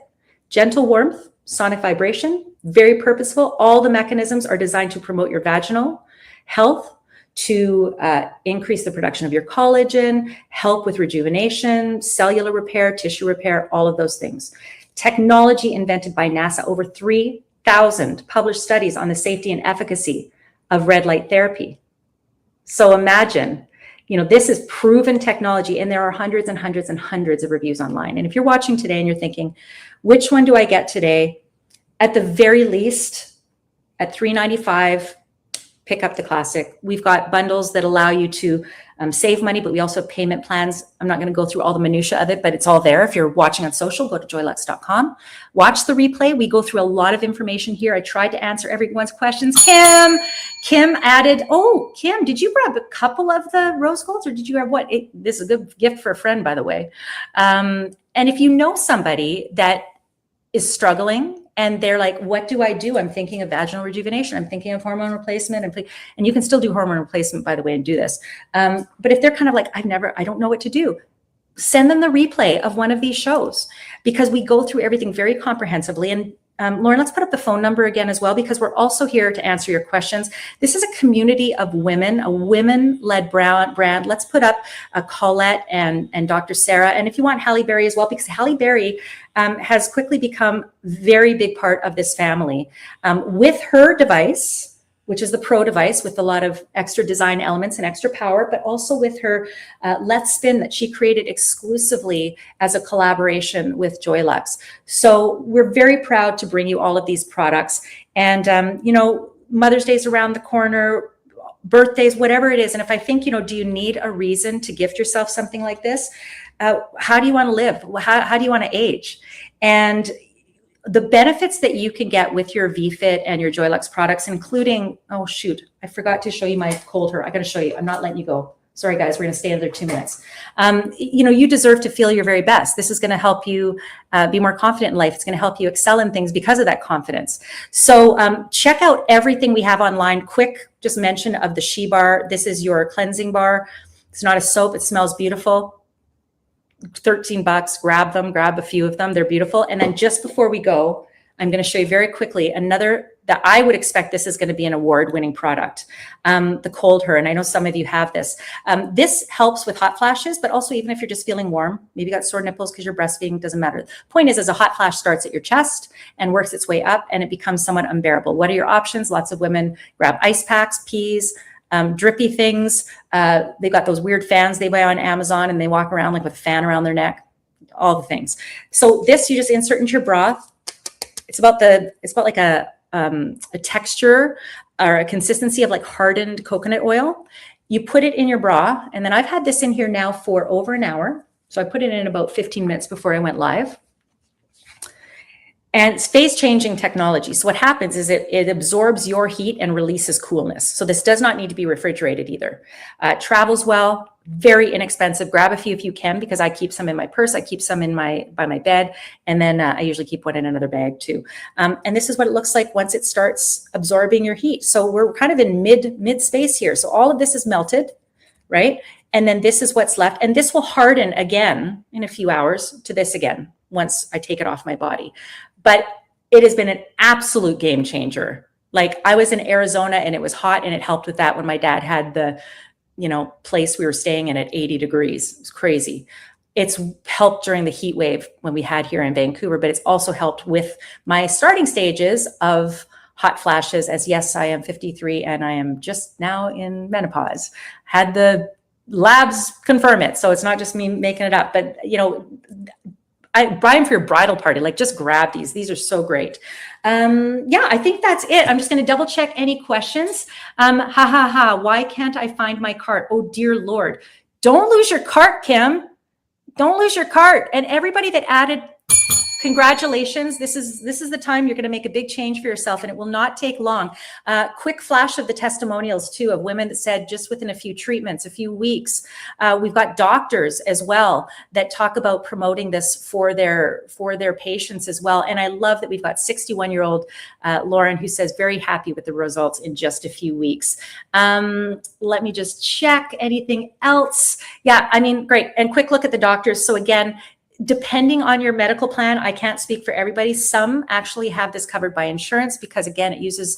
Gentle warmth, sonic vibration, very purposeful. All the mechanisms are designed to promote your vaginal health, to increase the production of your collagen, help with rejuvenation, cellular repair, tissue repair, all of those things. Technology invented by NASA, over 3,000 published studies on the safety and efficacy of red light therapy. So imagine, this is proven technology, and there are hundreds and hundreds and hundreds of reviews online. And if you're watching today and you're thinking, which one do I get today? At the very least, at $395, pick up the classic. We've got bundles that allow you to save money, but we also have payment plans. I'm not going to go through all the minutia of it, but it's all there. If you're watching on social, go to joylux.com. Watch the replay. We go through a lot of information here. I tried to answer everyone's questions. Kim added, Kim, did you grab a couple of the rose golds, or did you grab what? This is a good gift for a friend, by the way. And if you know somebody that is struggling, and they're like, what do I do? I'm thinking of vaginal rejuvenation. I'm thinking of hormone replacement. And you can still do hormone replacement, by the way, and do this. But if they're kind of like, I don't know what to do, send them the replay of one of these shows, because we go through everything very comprehensively. And Lauren, let's put up the phone number again as well, because we're also here to answer your questions. This is a community of women, a women-led brand. Let's put up Colette and Dr. Sarah. And if you want Halle Berry as well, because Halle Berry has quickly become a very big part of this family. With her device, which is the Pro device with a lot of extra design elements and extra power, but also with her Let's Spin that she created exclusively as a collaboration with Joylux. So we're very proud to bring you all of these products. And, Mother's Day's around the corner, birthdays, whatever it is. And if I think, do you need a reason to gift yourself something like this? How do you want to live? How do you want to age? And the benefits that you can get with your vFit and your Joylux products, including, I forgot to show you my cold her. I got to show you. I'm not letting you go. Sorry, guys, we're going to stay another 2 minutes. You know, you deserve to feel your very best. This is going to help you be more confident in life. It's going to help you excel in things because of that confidence. So check out everything we have online. Quick, just mention of the She Bar. This is your cleansing bar. It's not a soap. It smells beautiful. $13. Grab them. Grab a few of them. They're beautiful. And then just before we go, I'm going to show you very quickly another that I would expect this is going to be an award-winning product, the Cold Her. And I know some of you have this. This helps with hot flashes, but also even if you're just feeling warm, maybe you got sore nipples because you're breastfeeding, doesn't matter. The point is a hot flash starts at your chest and works its way up and it becomes somewhat unbearable. What are your options? Lots of women grab ice packs, peas, drippy things. They've got those weird fans they buy on Amazon and they walk around like with a fan around their neck, all the things. So this you just insert into your bra. It's about like a texture or a consistency of like hardened coconut oil. You put it in your bra. And then I've had this in here now for over an hour. So I put it in about 15 minutes before I went live. And it's phase changing technology. So what happens is it absorbs your heat and releases coolness. So this does not need to be refrigerated either. Travels well, very inexpensive. Grab a few if you can, because I keep some in my purse. I keep some by my bed. And then I usually keep one in another bag too. And this is what it looks like once it starts absorbing your heat. So we're kind of in mid space here. So all of this is melted, right? And then this is what's left. And this will harden again in a few hours to this again, once I take it off my body. But it has been an absolute game changer. Like I was in Arizona and it was hot and it helped with that when my dad had the, place we were staying in at 80 degrees. It was crazy. It's helped during the heat wave when we had here in Vancouver, but it's also helped with my starting stages of hot flashes as yes, I am 53 and I am just now in menopause. Had the labs confirm it. So it's not just me making it up, but I buy them for your bridal party. Like just grab these. These are so great. Yeah, I think that's it. I'm just going to double check any questions. Why can't I find my cart? Oh, dear Lord. Don't lose your cart, Kim. Don't lose your cart. And everybody that added, congratulations. This is the time you're going to make a big change for yourself and it will not take long. Quick flash of the testimonials too of women that said just within a few treatments, a few weeks. We've got doctors as well that talk about promoting this for their patients as well. And I love that we've got 61-year-old Lauren who says very happy with the results in just a few weeks. Let me just check anything else. Yeah, I mean, great. And quick look at the doctors. So again, depending on your medical plan, I can't speak for everybody. Some actually have this covered by insurance because, again, it uses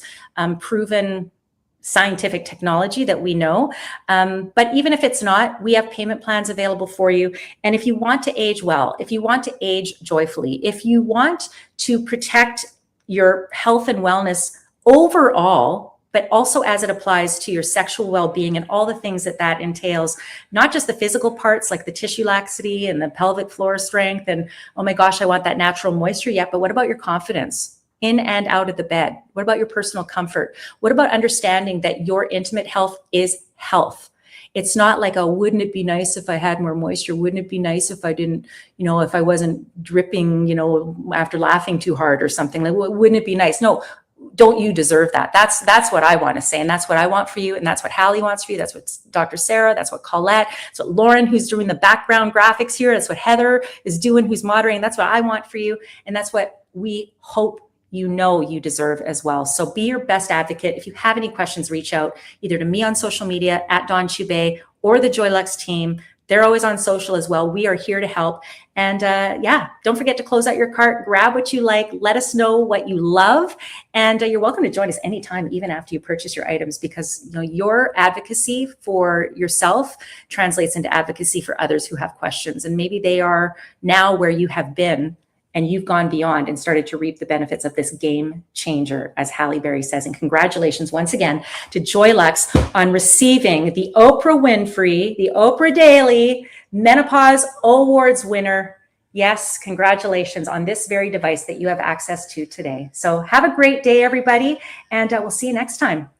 proven scientific technology that we know. But even if it's not, we have payment plans available for you. And if you want to age well, if you want to age joyfully, if you want to protect your health and wellness overall, but also as it applies to your sexual well-being and all the things that entails, not just the physical parts like the tissue laxity and the pelvic floor strength and, oh my gosh, I want that natural moisture yet, but what about your confidence in and out of the bed? What about your personal comfort? What about understanding that your intimate health is health? It's not like, oh, wouldn't it be nice if I had more moisture? Wouldn't it be nice if I didn't, if I wasn't dripping, after laughing too hard or something? Like, wouldn't it be nice? No. Don't you deserve that? That's what I want to say. And that's what I want for you. And that's what Hallie wants for you. That's what Dr. Sarah, that's what Colette, that's what Lauren, who's doing the background graphics here. That's what Heather is doing, who's moderating. That's what I want for you. And that's what we hope you deserve as well. So be your best advocate. If you have any questions, reach out either to me on social media at Dawn Chubai or the Joylux team. They're always on social as well. We are here to help. And yeah, don't forget to close out your cart, grab what you like, let us know what you love. And you're welcome to join us anytime, even after you purchase your items, because your advocacy for yourself translates into advocacy for others who have questions. And maybe they are now where you have been and you've gone beyond and started to reap the benefits of this game changer, as Halle Berry says. And congratulations once again to Joylux on receiving the Oprah Winfrey, the Oprah Daily Menopause Awards winner. Yes, congratulations on this very device that you have access to today. So have a great day, everybody, and we'll see you next time.